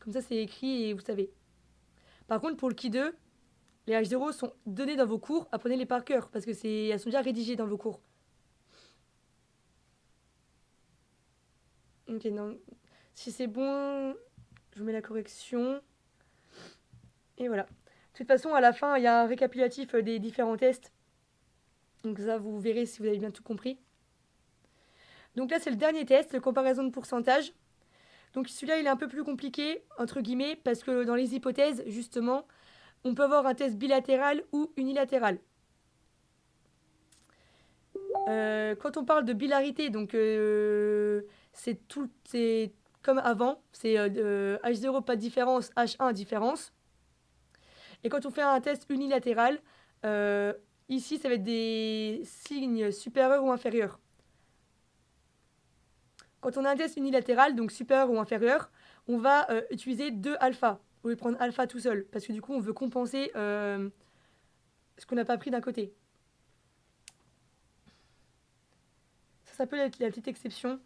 Comme ça, c'est écrit et vous savez. Par contre, pour le Ki 2, les H0 sont donnés dans vos cours. Apprenez-les par cœur parce que elles sont déjà rédigées dans vos cours. Ok, non. Si c'est bon, je vous mets la correction. Et voilà. De toute façon, à la fin, il y a un récapitulatif des différents tests. Donc ça, vous verrez si vous avez bien tout compris. Donc là, c'est le dernier test, de comparaison de pourcentage. Donc celui-là, il est un peu plus compliqué, entre guillemets, parce que dans les hypothèses, justement, on peut avoir un test bilatéral ou unilatéral. Quand on parle de bilarité, donc c'est comme avant, c'est H0 pas de différence, H1 différence. Et quand on fait un test unilatéral, euh, ici ça va être des signes supérieurs ou inférieurs. Quand on a un test unilatéral, donc supérieur ou inférieur, on va utiliser 2 alpha au lieu de prendre alpha tout seul, parce que du coup on veut compenser ce qu'on n'a pas pris d'un côté. Ça peut être la petite exception.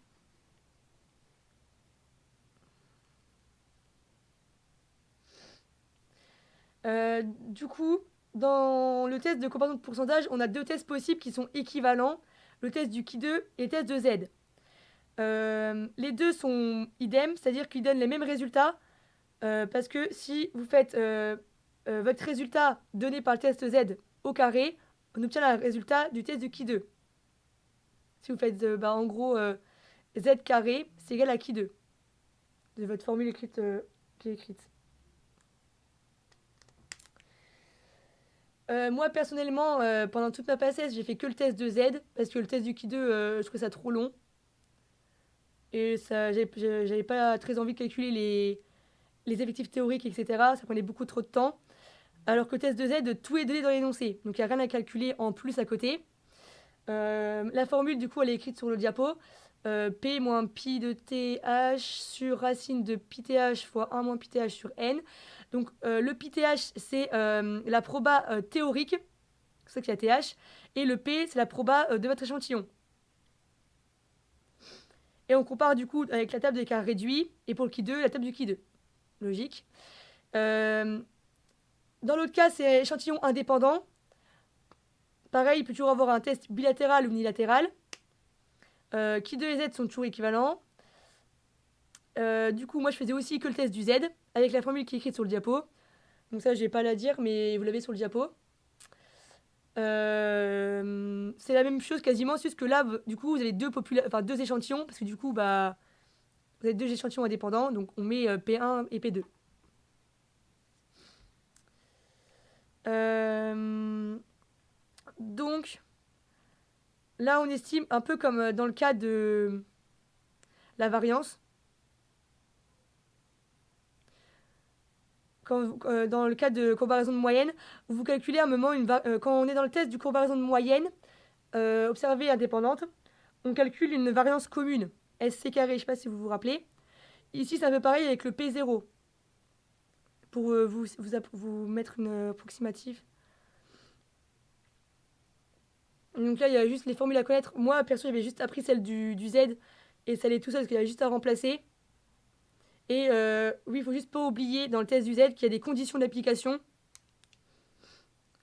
Du coup, dans le test de comparaison de pourcentage, on a deux tests possibles qui sont équivalents, le test du Ki2 et le test de Z. Les deux sont idem, c'est-à-dire qu'ils donnent les mêmes résultats, parce que si vous faites votre résultat donné par le test Z au carré, on obtient le résultat du test du Ki2. Si vous faites en gros Z carré, c'est égal à Ki2, de votre formule écrite, qui est écrite. Moi personnellement, pendant toute ma passesse, j'ai fait que le test de Z parce que le test du Ki2, je trouvais ça trop long et ça, j'avais pas très envie de calculer les effectifs théoriques, etc. Ça prenait beaucoup trop de temps. Alors que le test de Z, tout est donné dans l'énoncé, donc il n'y a rien à calculer en plus à côté. La formule, du coup, elle est écrite sur le diapo. P moins pi de th sur racine de pi th fois 1 moins pi th sur n. Donc le pi th, c'est la proba théorique, c'est ça qu'il y a th, et le p, c'est la proba de votre échantillon. Et on compare du coup avec la table des cas réduits, et pour le Ki 2, la table du Ki 2. Logique. Dans l'autre cas, c'est échantillon indépendant. Pareil, il peut toujours avoir un test bilatéral ou unilatéral. Ki 2 et Z sont toujours équivalents. Du coup, moi, je faisais aussi que le test du Z, avec la formule qui est écrite sur le diapo. Donc ça, je vais pas la dire, mais vous l'avez sur le diapo. C'est la même chose quasiment, c'est juste que là, du coup, vous avez deux échantillons, parce que du coup, bah, vous avez deux échantillons indépendants, donc on met P1 et P2. Donc, là, on estime un peu comme dans le cas de la variance. Dans le cas de comparaison de moyenne, vous calculez un moment, quand on est dans le test du comparaison de moyenne, observée indépendante, on calcule une variance commune, SC carré, je ne sais pas si vous vous rappelez. Ici, c'est un peu pareil avec le P0, pour vous mettre une approximative. Donc là, il y a juste les formules à connaître. Moi, perso, j'avais juste appris celle du Z, et ça allait tout seul, parce qu'il y avait juste à remplacer. Et oui, il faut juste pas oublier dans le test du Z qu'il y a des conditions d'application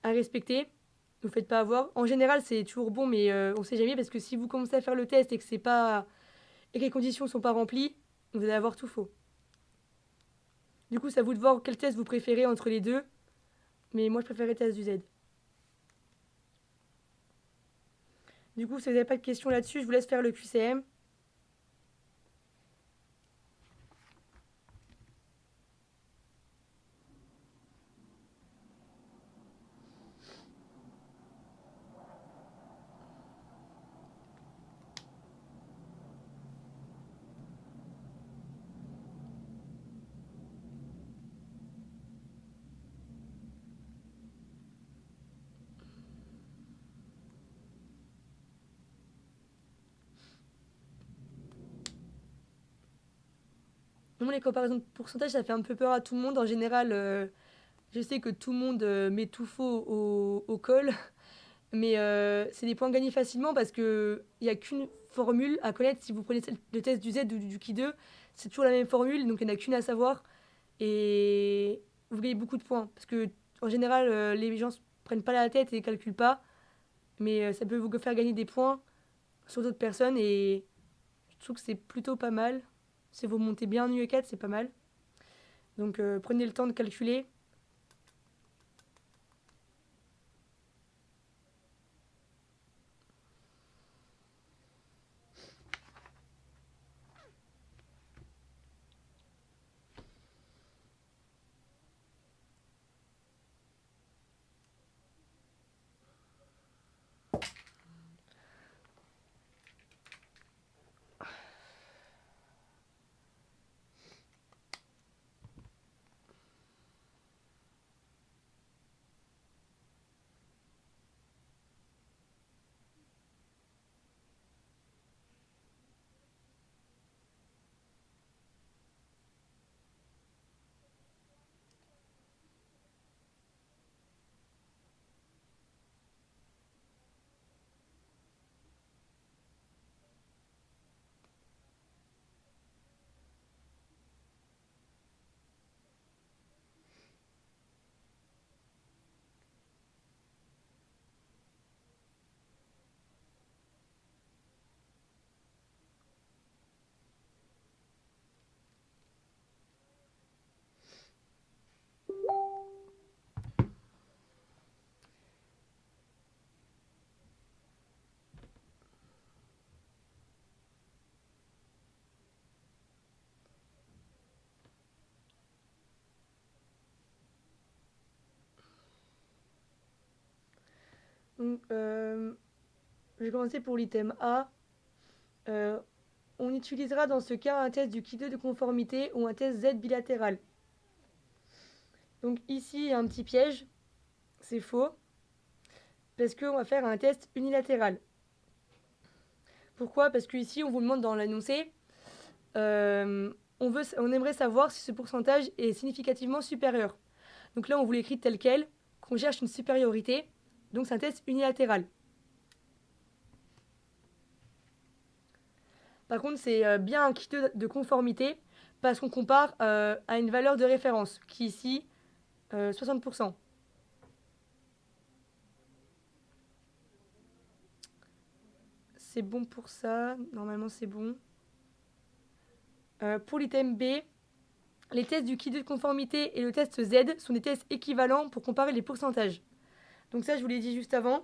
à respecter. Ne vous faites pas avoir. En général, c'est toujours bon, mais on sait jamais parce que si vous commencez à faire le test et que c'est pas et que les conditions sont pas remplies, vous allez avoir tout faux. Du coup, c'est à vous de voir quel test vous préférez entre les deux. Mais moi, je préfère le test du Z. Du coup, si vous n'avez pas de questions là-dessus, je vous laisse faire le QCM. Moi, les comparaisons de pourcentage, ça fait un peu peur à tout le monde. En général, je sais que tout le monde met tout faux au col. Mais c'est des points gagnés facilement parce qu'il n'y a qu'une formule à connaître. Si vous prenez le test du Z ou du Ki 2, c'est toujours la même formule, donc il n'y en a qu'une à savoir. Et vous gagnez beaucoup de points. Parce que en général, les gens ne se prennent pas la tête et ne calculent pas. Mais ça peut vous faire gagner des points sur d'autres personnes. Et je trouve que c'est plutôt pas mal. Si vous montez bien en UE4, c'est pas mal. Donc prenez le temps de calculer. Donc, je vais commencer pour l'item A. Euh, on utilisera dans ce cas un test du Ki 2 de conformité ou un test Z bilatéral. Donc ici, il y a un petit piège. C'est faux. Parce qu'on va faire un test unilatéral. Pourquoi? Parce qu'ici, on vous demande dans l'énoncé, on aimerait savoir si ce pourcentage est significativement supérieur. Donc là, on vous l'écrit tel quel, qu'on cherche une supériorité. Donc c'est un test unilatéral. Par contre, c'est bien un Ki 2 de conformité parce qu'on compare à une valeur de référence, qui ici, 60%. C'est bon pour ça, normalement c'est bon. Pour l'item B, les tests du Ki 2 de conformité et le test Z sont des tests équivalents pour comparer les pourcentages. Donc ça, je vous l'ai dit juste avant.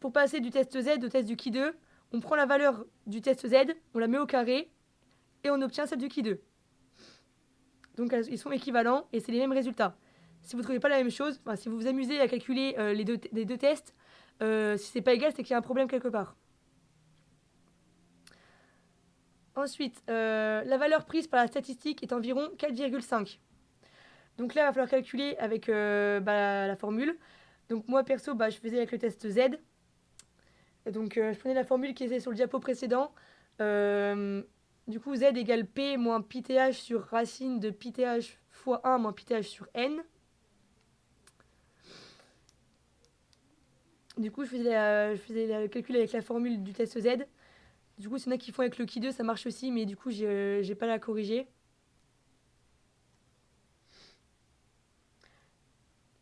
Pour passer du test Z au test du Ki 2, on prend la valeur du test Z, on la met au carré, et on obtient celle du Ki 2. Donc ils sont équivalents et c'est les mêmes résultats. Si vous ne trouvez pas la même chose, enfin, si vous vous amusez à calculer les deux tests, si c'est pas égal, c'est qu'il y a un problème quelque part. Ensuite, la valeur prise par la statistique est environ 4,5. Donc là, il va falloir calculer avec la formule. Donc moi, perso, je faisais avec le test Z. Donc je prenais la formule qui était sur le diapo précédent. Du coup, Z égale P moins πth sur racine de πth fois 1 moins πth sur n. Du coup, je faisais le calcul avec la formule du test Z. Du coup, s'il y en a qui font avec le Ki 2, ça marche aussi, mais du coup, j'ai pas la corriger.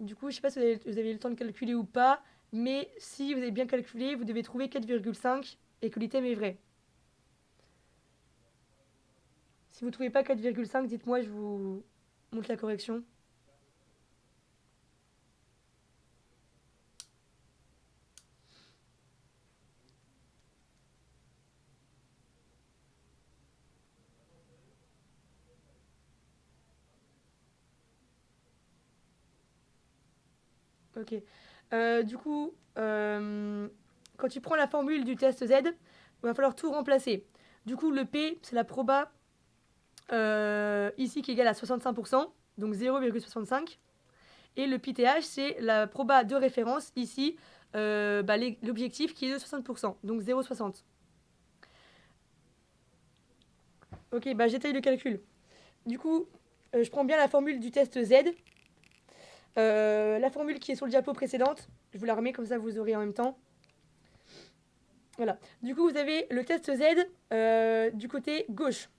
du coup, je sais pas si vous avez eu le temps de calculer ou pas, mais si vous avez bien calculé, vous devez trouver 4,5 et que l'item est vrai. Si vous ne trouvez pas 4,5, dites-moi, je vous montre la correction. Ok. Du coup, quand tu prends la formule du test Z, il va falloir tout remplacer. Du coup, le P, c'est la proba ici qui est égale à 65%, donc 0,65. Et le PTH, c'est la proba de référence ici, l'objectif qui est de 60%, donc 0,60. Ok, j'étaye le calcul. Du coup, je prends bien la formule du test Z. La formule qui est sur le diapo précédente, je vous la remets comme ça vous aurez en même temps. Voilà. Du coup, vous avez le test Z du côté gauche.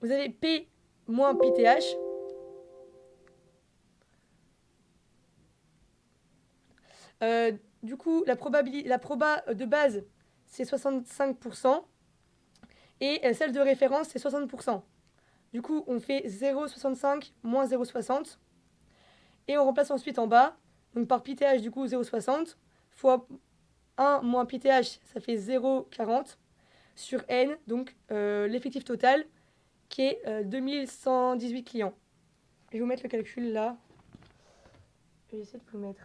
Vous avez P moins PTH. Du coup, la proba de base, c'est 65%. Et celle de référence, c'est 60%. Du coup, on fait 0,65 moins 0,60. Et on remplace ensuite en bas. Donc par PTH, du coup, 0,60 fois 1 moins PTH, ça fait 0,40 sur N, donc l'effectif total qui est 2118 clients. Je vais vous mettre le calcul là. Je vais essayer de vous le mettre.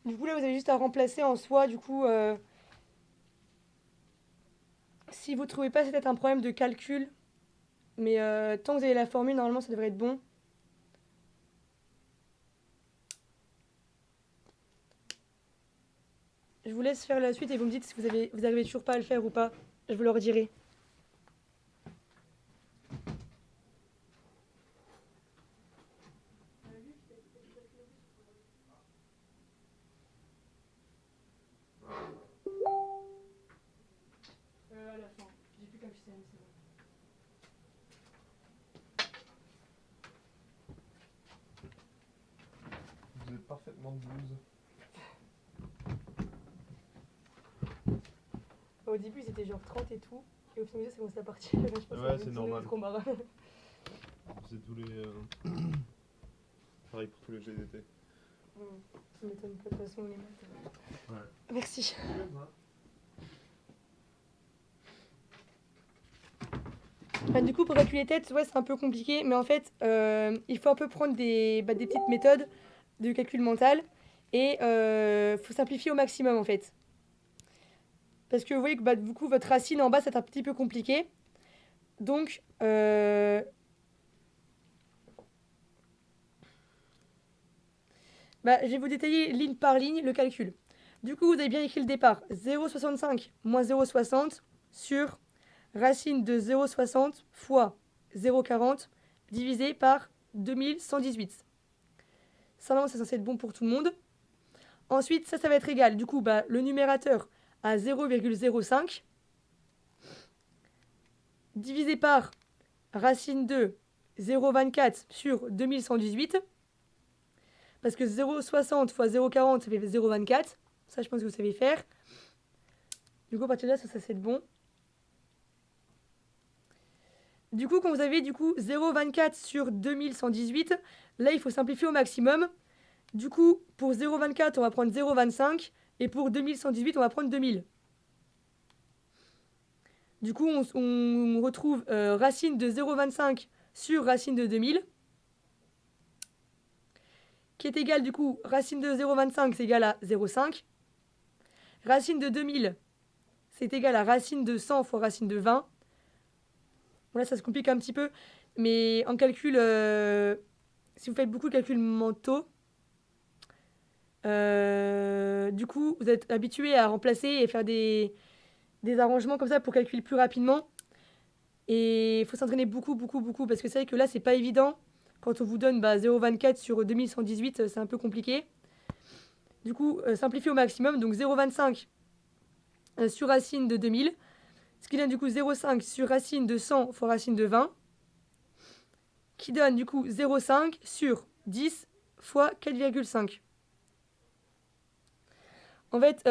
Du coup, là, vous avez juste à remplacer en soi. Du coup, si vous ne trouvez pas, c'est peut-être un problème de calcul. Mais tant que vous avez la formule, normalement, ça devrait être bon. Je vous laisse faire la suite et vous me dites si vous arrivez toujours pas à le faire ou pas. Je vous le redirai. À la fin. J'ai plus qu'un QCM, c'est bon. Vous êtes parfaitement de 12. Au début, c'était genre 30 et tout. Et au final, c'est commencé à partir. Je pense Ouais, c'est normal. Trop marrant. C'est tous les. Pareil pour tous les GDT. Ça m'étonne pas de toute façon, les maths. Ouais. Merci. Du coup, pour calculer les têtes, ouais, c'est un peu compliqué, mais en fait, il faut un peu prendre des petites méthodes de calcul mental et faut simplifier au maximum en fait. Parce que vous voyez que du coup, votre racine en bas, c'est un petit peu compliqué. Donc, je vais vous détailler ligne par ligne le calcul. Du coup, vous avez bien écrit le départ. 0,65 moins 0,60 sur racine de 0,60 fois 0,40 divisé par 2118. Ça, non, c'est censé être bon pour tout le monde. Ensuite, ça va être égal. Du coup, le numérateur à 0,05 divisé par racine de 0,24 sur 2118. Parce que 0,60 fois 0,40, ça fait 0,24. Ça, je pense que vous savez faire. Du coup, à partir de là, ça c'est bon. Du coup, quand vous avez 0,24 sur 2118, là, il faut simplifier au maximum. Du coup, pour 0,24, on va prendre 0,25. Et pour 2118, on va prendre 2000. Du coup, on retrouve racine de 0,25 sur racine de 2000, qui est égal, du coup, racine de 0,25, c'est égal à 0,5. Racine de 2000, c'est égal à racine de 100 fois racine de 20. Bon, là, ça se complique un petit peu, mais en calcul, si vous faites beaucoup de calculs mentaux, du coup, vous êtes habitué à remplacer et faire des arrangements comme ça pour calculer plus rapidement. Et il faut s'entraîner beaucoup, beaucoup, beaucoup, parce que c'est vrai que là, c'est pas évident. Quand on vous donne 0,24 sur 2118, c'est un peu compliqué. Du coup, simplifier au maximum, donc 0,25 sur racine de 2000, ce qui donne du coup 0,5 sur racine de 100 fois racine de 20, qui donne du coup 0,5 sur 10 fois 4,5. En fait,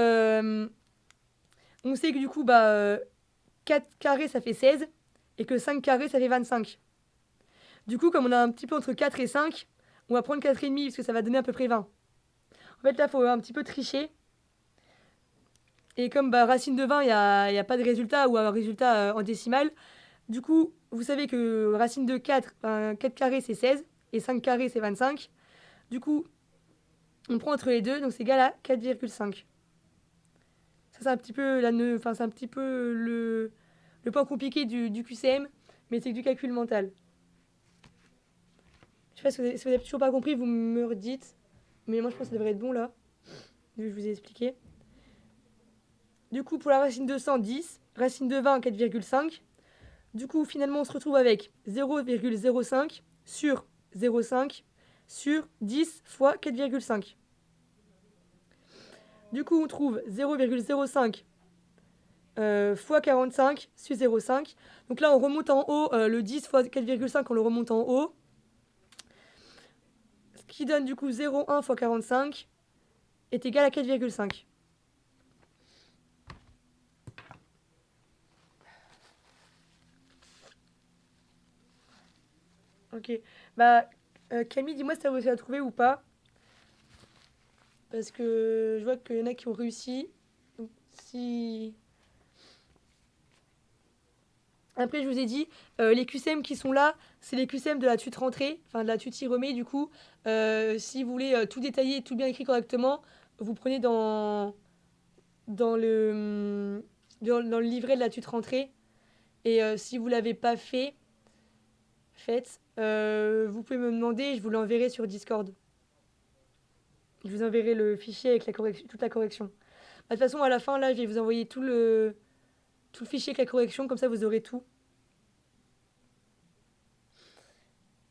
on sait que du coup, 4 carrés, ça fait 16, et que 5 carrés, ça fait 25. Du coup, comme on a un petit peu entre 4 et 5, on va prendre 4,5 parce que ça va donner à peu près 20. En fait, là, il faut un petit peu tricher. Et comme racine de 20, il n'y a pas de résultat ou un résultat en décimale, du coup, vous savez que racine de 4, 4 carrés, c'est 16, et 5 carrés, c'est 25. Du coup, on prend entre les deux, donc c'est égal à 4,5. Ça, c'est un petit peu, c'est un petit peu le point compliqué du QCM, mais c'est du calcul mental. Je sais pas si vous avez toujours pas compris, vous me redites. Mais moi, je pense que ça devrait être bon là. Je vous ai expliqué. Du coup, pour la racine de 100, 10. Racine de 20, 4,5. Du coup, finalement, on se retrouve avec 0,05 sur 0,5 sur 10 fois 4,5. Du coup, on trouve 0,05 fois 45 sur 0,5. Donc là, on remonte en haut. Le 10 fois 4,5, on le remonte en haut. Ce qui donne du coup 0,1 fois 45 est égal à 4,5. Ok. Camille, dis-moi si tu as réussi à trouver ou pas. Parce que je vois qu'il y en a qui ont réussi. Donc, si... Après, je vous ai dit, les QCM qui sont là, c'est les QCM de la tutte rentrée, enfin de la tutti remet. Du coup, si vous voulez tout détailler, tout bien écrit correctement, vous prenez dans le livret de la tutte rentrée. Et si vous ne l'avez pas faites, vous pouvez me demander, je vous l'enverrai sur Discord. Je vous enverrai le fichier avec toute la correction. De toute façon, à la fin, là, je vais vous envoyer tout le fichier avec la correction, comme ça vous aurez tout.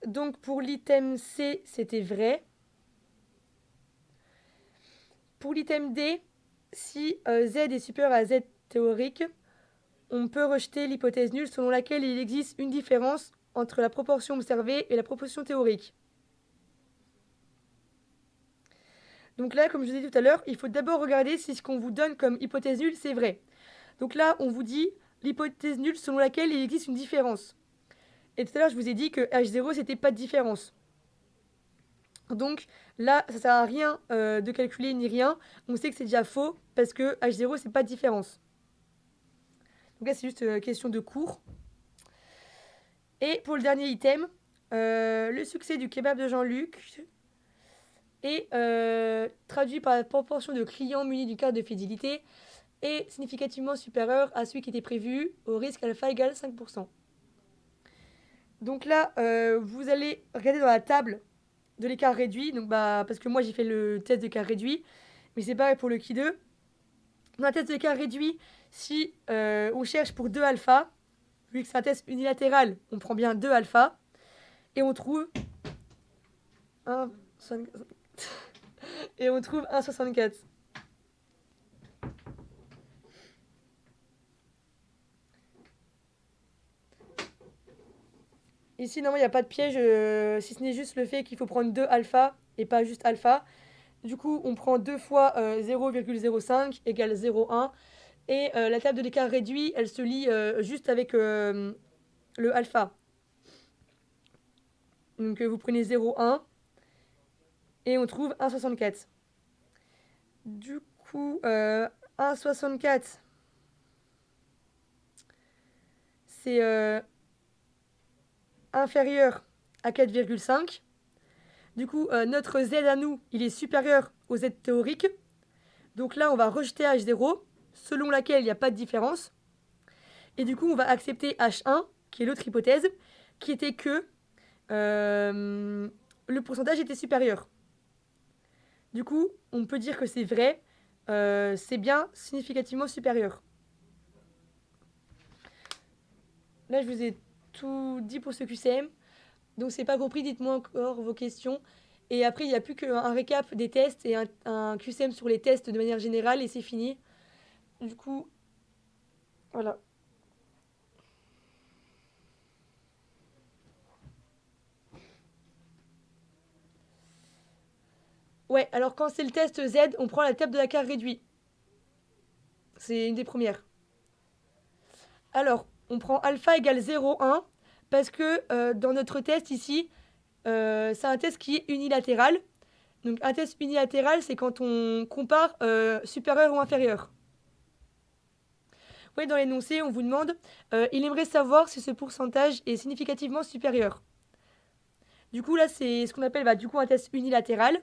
Donc pour l'item C, c'était vrai. Pour l'item D, si Z est supérieur à Z théorique, on peut rejeter l'hypothèse nulle selon laquelle il existe une différence entre la proportion observée et la proportion théorique. Donc là, comme je vous ai dit tout à l'heure, il faut d'abord regarder si ce qu'on vous donne comme hypothèse nulle, c'est vrai. Donc là, on vous dit l'hypothèse nulle selon laquelle il existe une différence. Et tout à l'heure, je vous ai dit que H0, c'était pas de différence. Donc là, ça sert à rien de calculer ni rien. On sait que c'est déjà faux parce que H0, c'est pas de différence. Donc là, c'est juste question de cours. Et pour le dernier item, le succès du kebab de Jean-Luc est traduit par la proportion de clients munis d'une carte de fidélité est significativement supérieur à celui qui était prévu au risque alpha égale 5%. Donc là, vous allez regarder dans la table de l'écart réduit, donc parce que moi j'ai fait le test d'écart réduit, mais c'est pareil pour le Ki 2. Dans la test d'écart réduit, si on cherche pour 2 alpha, vu que c'est un test unilatéral, on prend bien 2 alpha, et on trouve 1,64. Ici, normalement, il n'y a pas de piège, si ce n'est juste le fait qu'il faut prendre 2 alpha et pas juste alpha. Du coup, on prend 2 fois 0,05 égale 0,1. Et la table de l'écart réduit, elle se lie juste avec le alpha. Donc vous prenez 0,1 et on trouve 1,64. Du coup, 1,64, c'est inférieur à 4,5. Du coup, notre Z à nous, il est supérieur au Z théorique. Donc là, on va rejeter H0, selon laquelle il n'y a pas de différence. Et du coup, on va accepter H1, qui est l'autre hypothèse, qui était que le pourcentage était supérieur. Du coup, on peut dire que c'est vrai, c'est bien significativement supérieur. Là, je vous ai tout dit pour ce QCM. Donc, c'est pas compris, dites-moi encore vos questions. Et après, il n'y a plus qu'un récap des tests et un QCM sur les tests de manière générale et c'est fini. Du coup, voilà. Ouais, alors quand c'est le test Z, on prend la table de Lakar réduit. C'est une des premières. Alors, on prend alpha égale 0,1 parce que dans notre test ici, c'est un test qui est unilatéral. Donc un test unilatéral, c'est quand on compare supérieur ou inférieur. Oui, dans l'énoncé, on vous demande, il aimerait savoir si ce pourcentage est significativement supérieur. Du coup, là, c'est ce qu'on appelle du coup, un test unilatéral.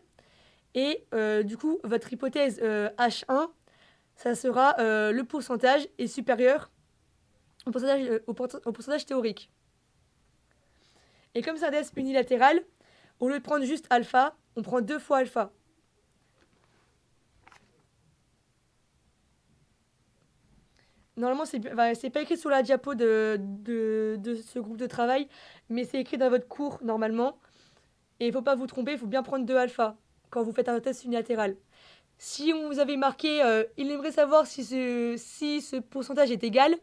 Et du coup, votre hypothèse H1, ça sera le pourcentage est supérieur au pourcentage théorique. Et comme c'est un test unilatéral, au lieu de prendre juste alpha, on prend 2 fois alpha. Normalement, c'est pas écrit sur la diapo de ce groupe de travail, mais c'est écrit dans votre cours normalement. Et il ne faut pas vous tromper, il faut bien prendre 2 alpha quand vous faites un test unilatéral. Si on vous avait marqué, il aimerait savoir si ce pourcentage est égal,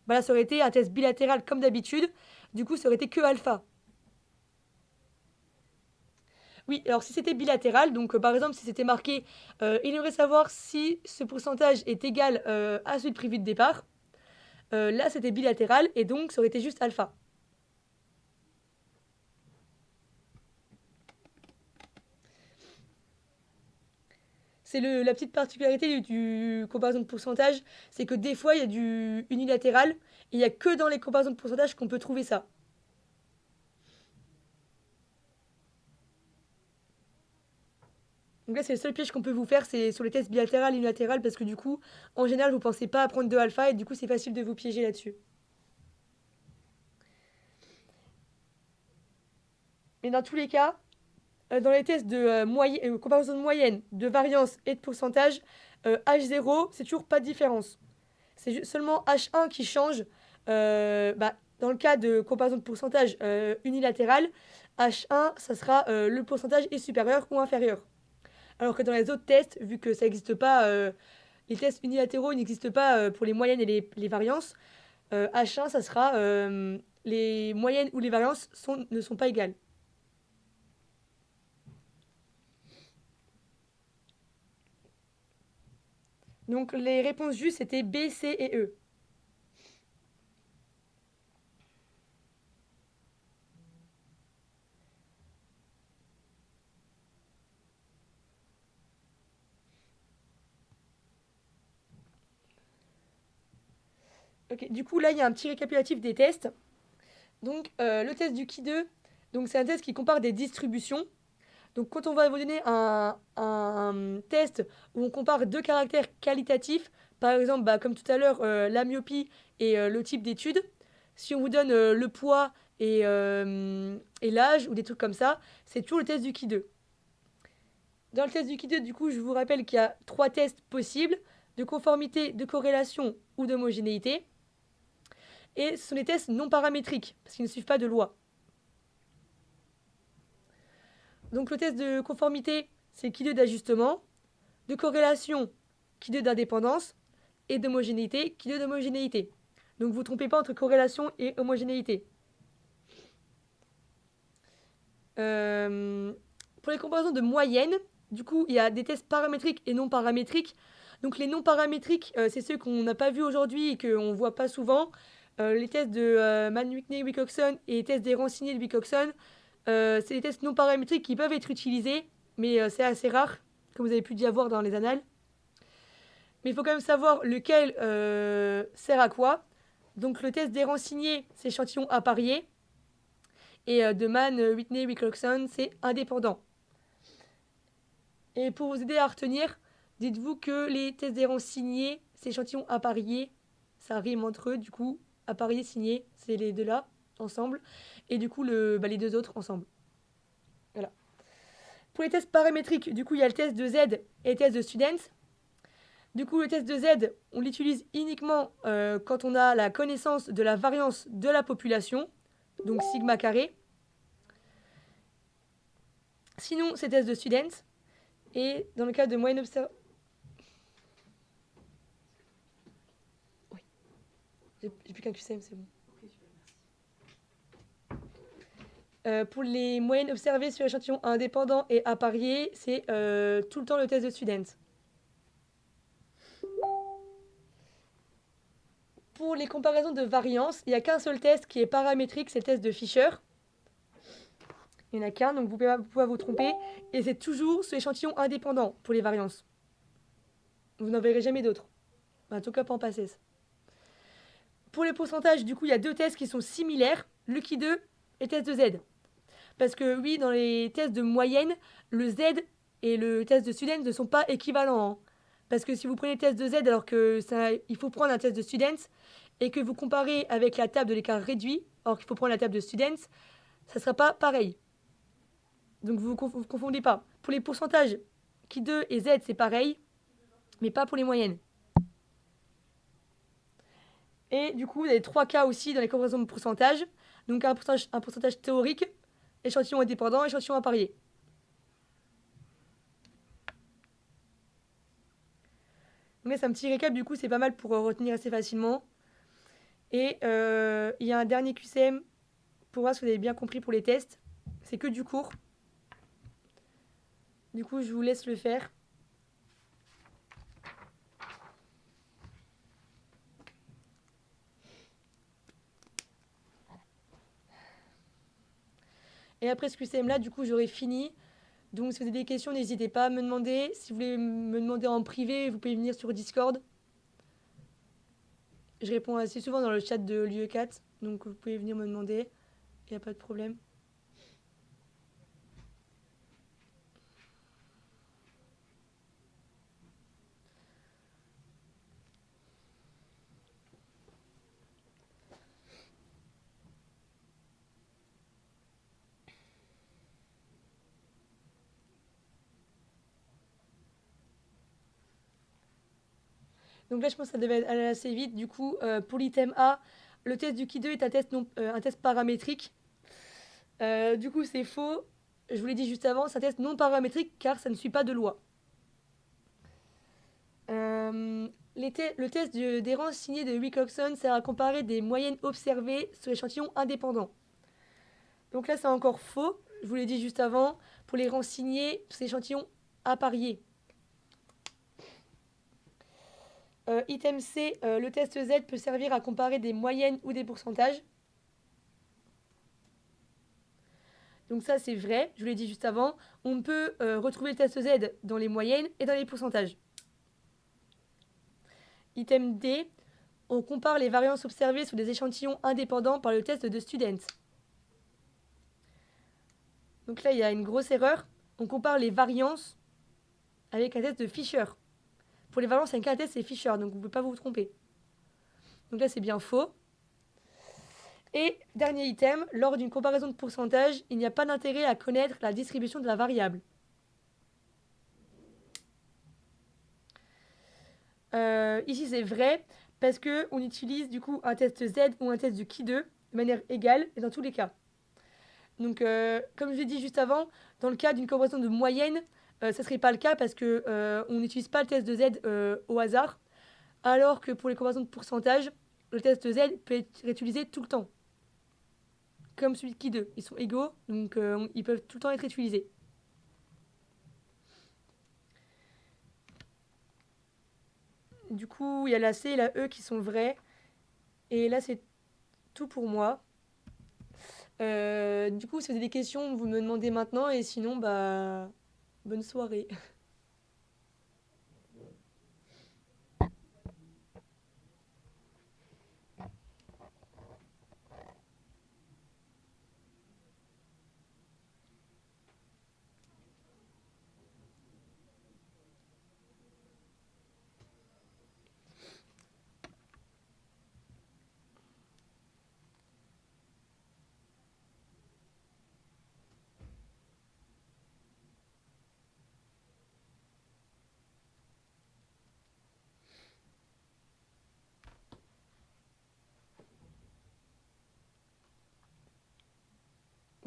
là, ça aurait été un test bilatéral comme d'habitude. Du coup, ça aurait été que alpha. Oui, alors si c'était bilatéral, donc par exemple, si c'était marqué, il aimerait savoir si ce pourcentage est égal à celui de prévu de départ, là, c'était bilatéral et donc ça aurait été juste alpha. C'est la petite particularité du comparaison de pourcentage, c'est que des fois, il y a du unilatéral, et il n'y a que dans les comparaisons de pourcentage qu'on peut trouver ça. Donc là, c'est le seul piège qu'on peut vous faire, c'est sur les tests bilatéral et unilatéral, parce que du coup, en général, vous ne pensez pas à prendre 2 alpha, et du coup, c'est facile de vous piéger là-dessus. Mais dans tous les cas, dans les tests de comparaison de moyenne, de variance et de pourcentage, H0, c'est toujours pas de différence. C'est seulement H1 qui change. Dans le cas de comparaison de pourcentage unilatéral, H1, ça sera le pourcentage est supérieur ou inférieur. Alors que dans les autres tests, vu que ça n'existe pas, les tests unilatéraux n'existent pas pour les moyennes et les variances, H1, ça sera les moyennes ou les variances ne sont pas égales. Donc les réponses justes, c'était B, C et E. Ok, du coup, là, il y a un petit récapitulatif des tests. Donc, le test du Ki2, donc c'est un test qui compare des distributions. Donc, quand on va vous donner un test où on compare deux caractères qualitatifs, par exemple, comme tout à l'heure, la myopie et le type d'étude, si on vous donne le poids et l'âge ou des trucs comme ça, c'est toujours le test du Ki2. Dans le test du Ki2, du coup, je vous rappelle qu'il y a 3 tests possibles, de conformité, de corrélation ou d'homogénéité. Et ce sont des tests non paramétriques, parce qu'ils ne suivent pas de loi. Donc le test de conformité, c'est Ki2 d'ajustement, de corrélation, Ki2 d'indépendance, et d'homogénéité, Ki2 d'homogénéité. Donc vous ne vous trompez pas entre corrélation et homogénéité. Pour les comparaisons de moyenne, du coup, il y a des tests paramétriques et non paramétriques. Donc les non paramétriques, c'est ceux qu'on n'a pas vus aujourd'hui et qu'on ne voit pas souvent. Les tests de Mann-Whitney-Wilcoxon et les tests des Rancinier de Wilcoxon, c'est des tests non paramétriques qui peuvent être utilisés, mais c'est assez rare, comme vous avez pu déjà voir dans les annales. Mais il faut quand même savoir lequel sert à quoi. Donc le test d'errance signé, c'est échantillon apparié. Et de Mann, Whitney, Wilcoxon, c'est indépendant. Et pour vous aider à retenir, dites-vous que les tests d'errance signés, c'est échantillon apparié. Ça rime entre eux, du coup, apparié, signé, c'est les deux là, ensemble. Et du coup, les deux autres ensemble. Voilà. Pour les tests paramétriques, du coup, il y a le test de Z et le test de Students. Du coup, le test de Z, on l'utilise uniquement quand on a la connaissance de la variance de la population, donc sigma carré. Sinon, c'est test de Students. Et dans le cas de moyenne observée... Oui. J'ai plus qu'un QCM, c'est bon. Pour les moyennes observées sur échantillons indépendants et appariés, c'est tout le temps le test de Students. Pour les comparaisons de variance, il n'y a qu'un seul test qui est paramétrique, c'est le test de Fisher. Il n'y en a qu'un, donc vous pouvez vous tromper. Et c'est toujours sur échantillon indépendant pour les variances. Vous n'en verrez jamais d'autres. En tout cas, pas en PACES. Pour les pourcentages, du coup, il y a deux tests qui sont similaires, Lucky 2 et test de Z. Parce que oui, dans les tests de moyenne, le Z et le test de Students ne sont pas équivalents. Hein. Parce que si vous prenez le test de Z alors que il faut prendre un test de Students et que vous comparez avec la table de l'écart réduit, alors qu'il faut prendre la table de Students, ça ne sera pas pareil. Donc vous ne confondez pas. Pour les pourcentages, Qui 2 et Z, c'est pareil, mais pas pour les moyennes. Et du coup, vous avez trois cas aussi dans les comparaisons de pourcentage. Donc un pourcentage théorique, échantillon indépendant, échantillon apparié. Donc là, c'est un petit récap, du coup, c'est pas mal pour retenir assez facilement. Et il y a un dernier QCM pour voir si vous avez bien compris pour les tests. C'est que du cours. Du coup, je vous laisse le faire. Et après ce QCM-là, du coup, j'aurai fini. Donc, si vous avez des questions, n'hésitez pas à me demander. Si vous voulez me demander en privé, vous pouvez venir sur Discord. Je réponds assez souvent dans le chat de l'UE4. Donc, vous pouvez venir me demander. Il n'y a pas de problème. Donc là, je pense que ça devait aller assez vite. Du coup, pour l'item A, le test du Ki 2 est un test paramétrique. Du coup, c'est faux. Je vous l'ai dit juste avant, c'est un test non paramétrique car ça ne suit pas de loi. Le test d'errance signé de Wilcoxon sert à comparer des moyennes observées sur échantillons indépendants. Donc là, c'est encore faux. Je vous l'ai dit juste avant. Pour les rangs signés, c'est échantillons appariés. Item C, le test Z peut servir à comparer des moyennes ou des pourcentages. Donc ça, c'est vrai, je vous l'ai dit juste avant. On peut retrouver le test Z dans les moyennes et dans les pourcentages. Item D, on compare les variances observées sur des échantillons indépendants par le test de Students. Donc là, il y a une grosse erreur. On compare les variances avec un test de Fisher. Pour les variances, avec un test, c'est Fisher, donc vous ne pouvez pas vous tromper. Donc là, c'est bien faux. Et dernier item, lors d'une comparaison de pourcentage, il n'y a pas d'intérêt à connaître la distribution de la variable. Ici, c'est vrai, parce qu'on utilise du coup un test Z ou un test de Ki 2 de manière égale et dans tous les cas. Donc, comme je l'ai dit juste avant, dans le cas d'une comparaison de moyenne, ça ne serait pas le cas parce qu'on n'utilise pas le test de Z au hasard, alors que pour les comparaisons de pourcentage, le test de Z peut être utilisé tout le temps. Comme celui de Ki 2. Ils sont égaux, donc ils peuvent tout le temps être utilisés. Du coup, il y a la C et la E qui sont vraies. Et là, c'est tout pour moi. Du coup, si vous avez des questions, vous me demandez maintenant. Et sinon, bah, bonne soirée.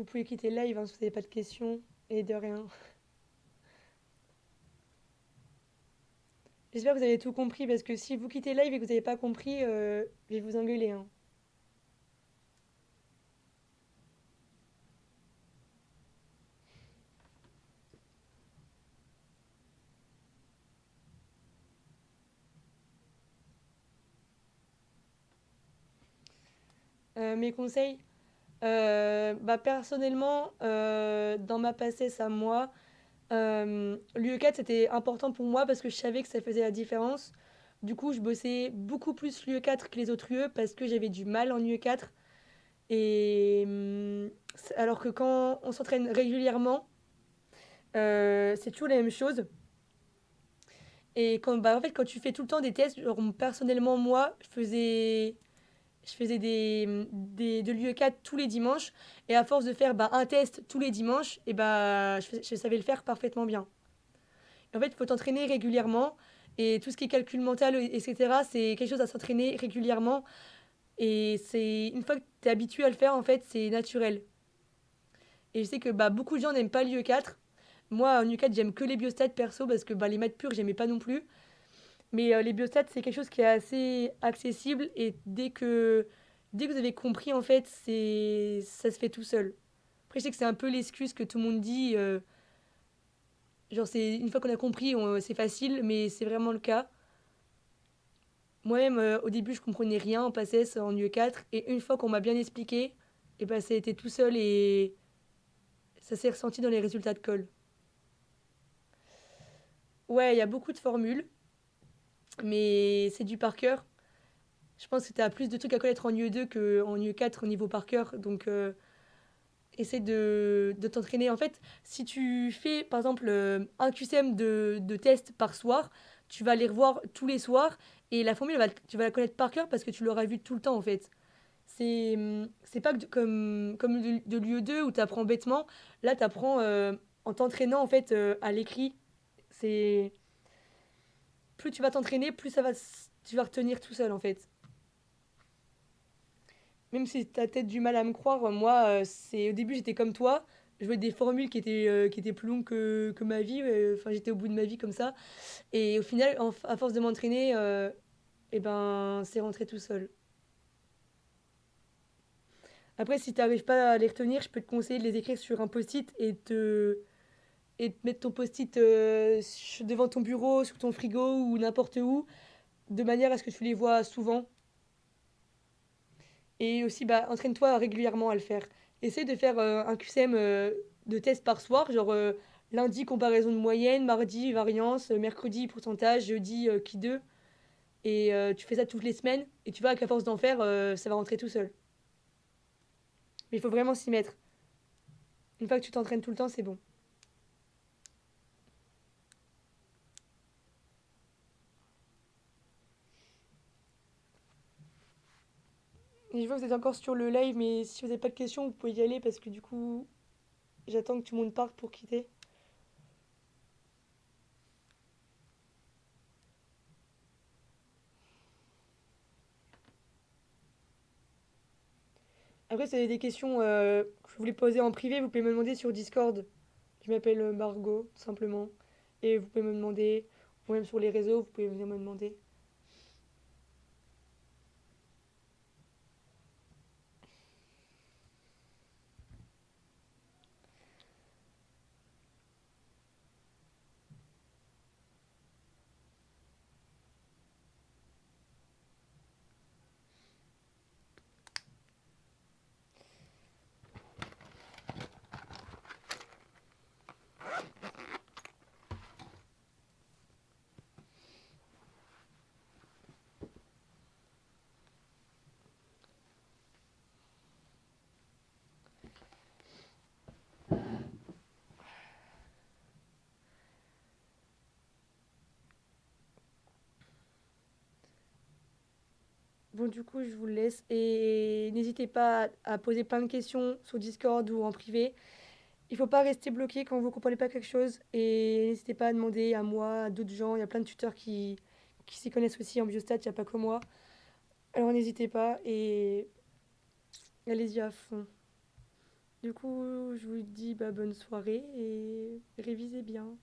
Vous pouvez quitter le live hein, si vous n'avez pas de questions. Et de rien. J'espère que vous avez tout compris parce que si vous quittez le live et que vous n'avez pas compris, je vais vous engueuler. Hein. Mes conseils, bah, personnellement, dans ma passesse à moi, l'UE4 c'était important pour moi parce que je savais que ça faisait la différence. Du coup, je bossais beaucoup plus l'UE4 que les autres UE parce que j'avais du mal en UE4. Et alors que quand on s'entraîne régulièrement, c'est toujours la même chose. Et quand, bah, en fait, quand tu fais tout le temps des tests, genre, personnellement, moi, je faisais de l'UE4 tous les dimanches. Et à force de faire bah, un test tous les dimanches, et bah, je savais le faire parfaitement bien. Et en fait, il faut t'entraîner régulièrement. Et tout ce qui est calcul mental, etc., c'est quelque chose à s'entraîner régulièrement. Et c'est une fois que tu es habitué à le faire, en fait, c'est naturel. Et je sais que bah, beaucoup de gens n'aiment pas l'UE4. Moi, en UE4, j'aime que les biostats perso parce que bah, les maths pures, j'aimais pas non plus. Mais les biostats, c'est quelque chose qui est assez accessible et dès que vous avez compris, en fait, ça se fait tout seul. Après, je sais que c'est un peu l'excuse que tout le monde dit. Genre, c'est une fois qu'on a compris, c'est facile, mais c'est vraiment le cas. Moi-même, au début, je comprenais rien en PACES, en UE4. Et une fois qu'on m'a bien expliqué, et ben, ça a été tout seul et ça s'est ressenti dans les résultats de colle. Ouais, il y a beaucoup de formules, mais c'est du par cœur. Je pense que tu as plus de trucs à connaître en UE2 qu'en UE4 au niveau par cœur. Donc, essaie de t'entraîner. En fait, si tu fais, par exemple, un QCM de tests par soir, tu vas les revoir tous les soirs. Et la formule, tu vas la connaître par cœur parce que tu l'auras vue tout le temps, en fait. C'est pas comme de l'UE2 où tu apprends bêtement. Là, tu apprends en t'entraînant, en fait, à l'écrit. C'est... Plus tu vas t'entraîner, plus tu vas retenir tout seul, en fait. Même si t'as peut-être du mal à me croire, moi, au début, j'étais comme toi. Je jouais des formules qui étaient plus longues que ma vie. Enfin, j'étais au bout de ma vie comme ça. Et au final, à force de m'entraîner, eh ben, c'est rentré tout seul. Après, si t'arrives pas à les retenir, je peux te conseiller de les écrire sur un post-it et te mettre ton post-it devant ton bureau, sur ton frigo ou n'importe où, de manière à ce que tu les vois souvent. Et aussi, bah, entraîne-toi régulièrement à le faire. Essaye de faire un QCM de test par soir, genre lundi comparaison de moyenne, mardi variance, mercredi pourcentage, jeudi qui 2. Et tu fais ça toutes les semaines et tu vois qu'à force d'en faire, ça va rentrer tout seul. Mais il faut vraiment s'y mettre. Une fois que tu t'entraînes tout le temps, c'est bon. Et je vois que vous êtes encore sur le live, mais si vous n'avez pas de questions, vous pouvez y aller parce que du coup, j'attends que tout le monde parte pour quitter. Après, si vous avez des questions que vous voulez poser en privé, vous pouvez me demander sur Discord. Je m'appelle Margot, tout simplement. Et vous pouvez me demander, ou même sur les réseaux, vous pouvez venir me demander. Bon, du coup, je vous laisse. Et n'hésitez pas à poser plein de questions sur Discord ou en privé. Il faut pas rester bloqué quand vous ne comprenez pas quelque chose. Et n'hésitez pas à demander à moi, à d'autres gens. Il y a plein de tuteurs qui s'y connaissent aussi en biostat, il n'y a pas que moi. Alors n'hésitez pas et allez-y à fond. Du coup, je vous dis bonne soirée et révisez bien.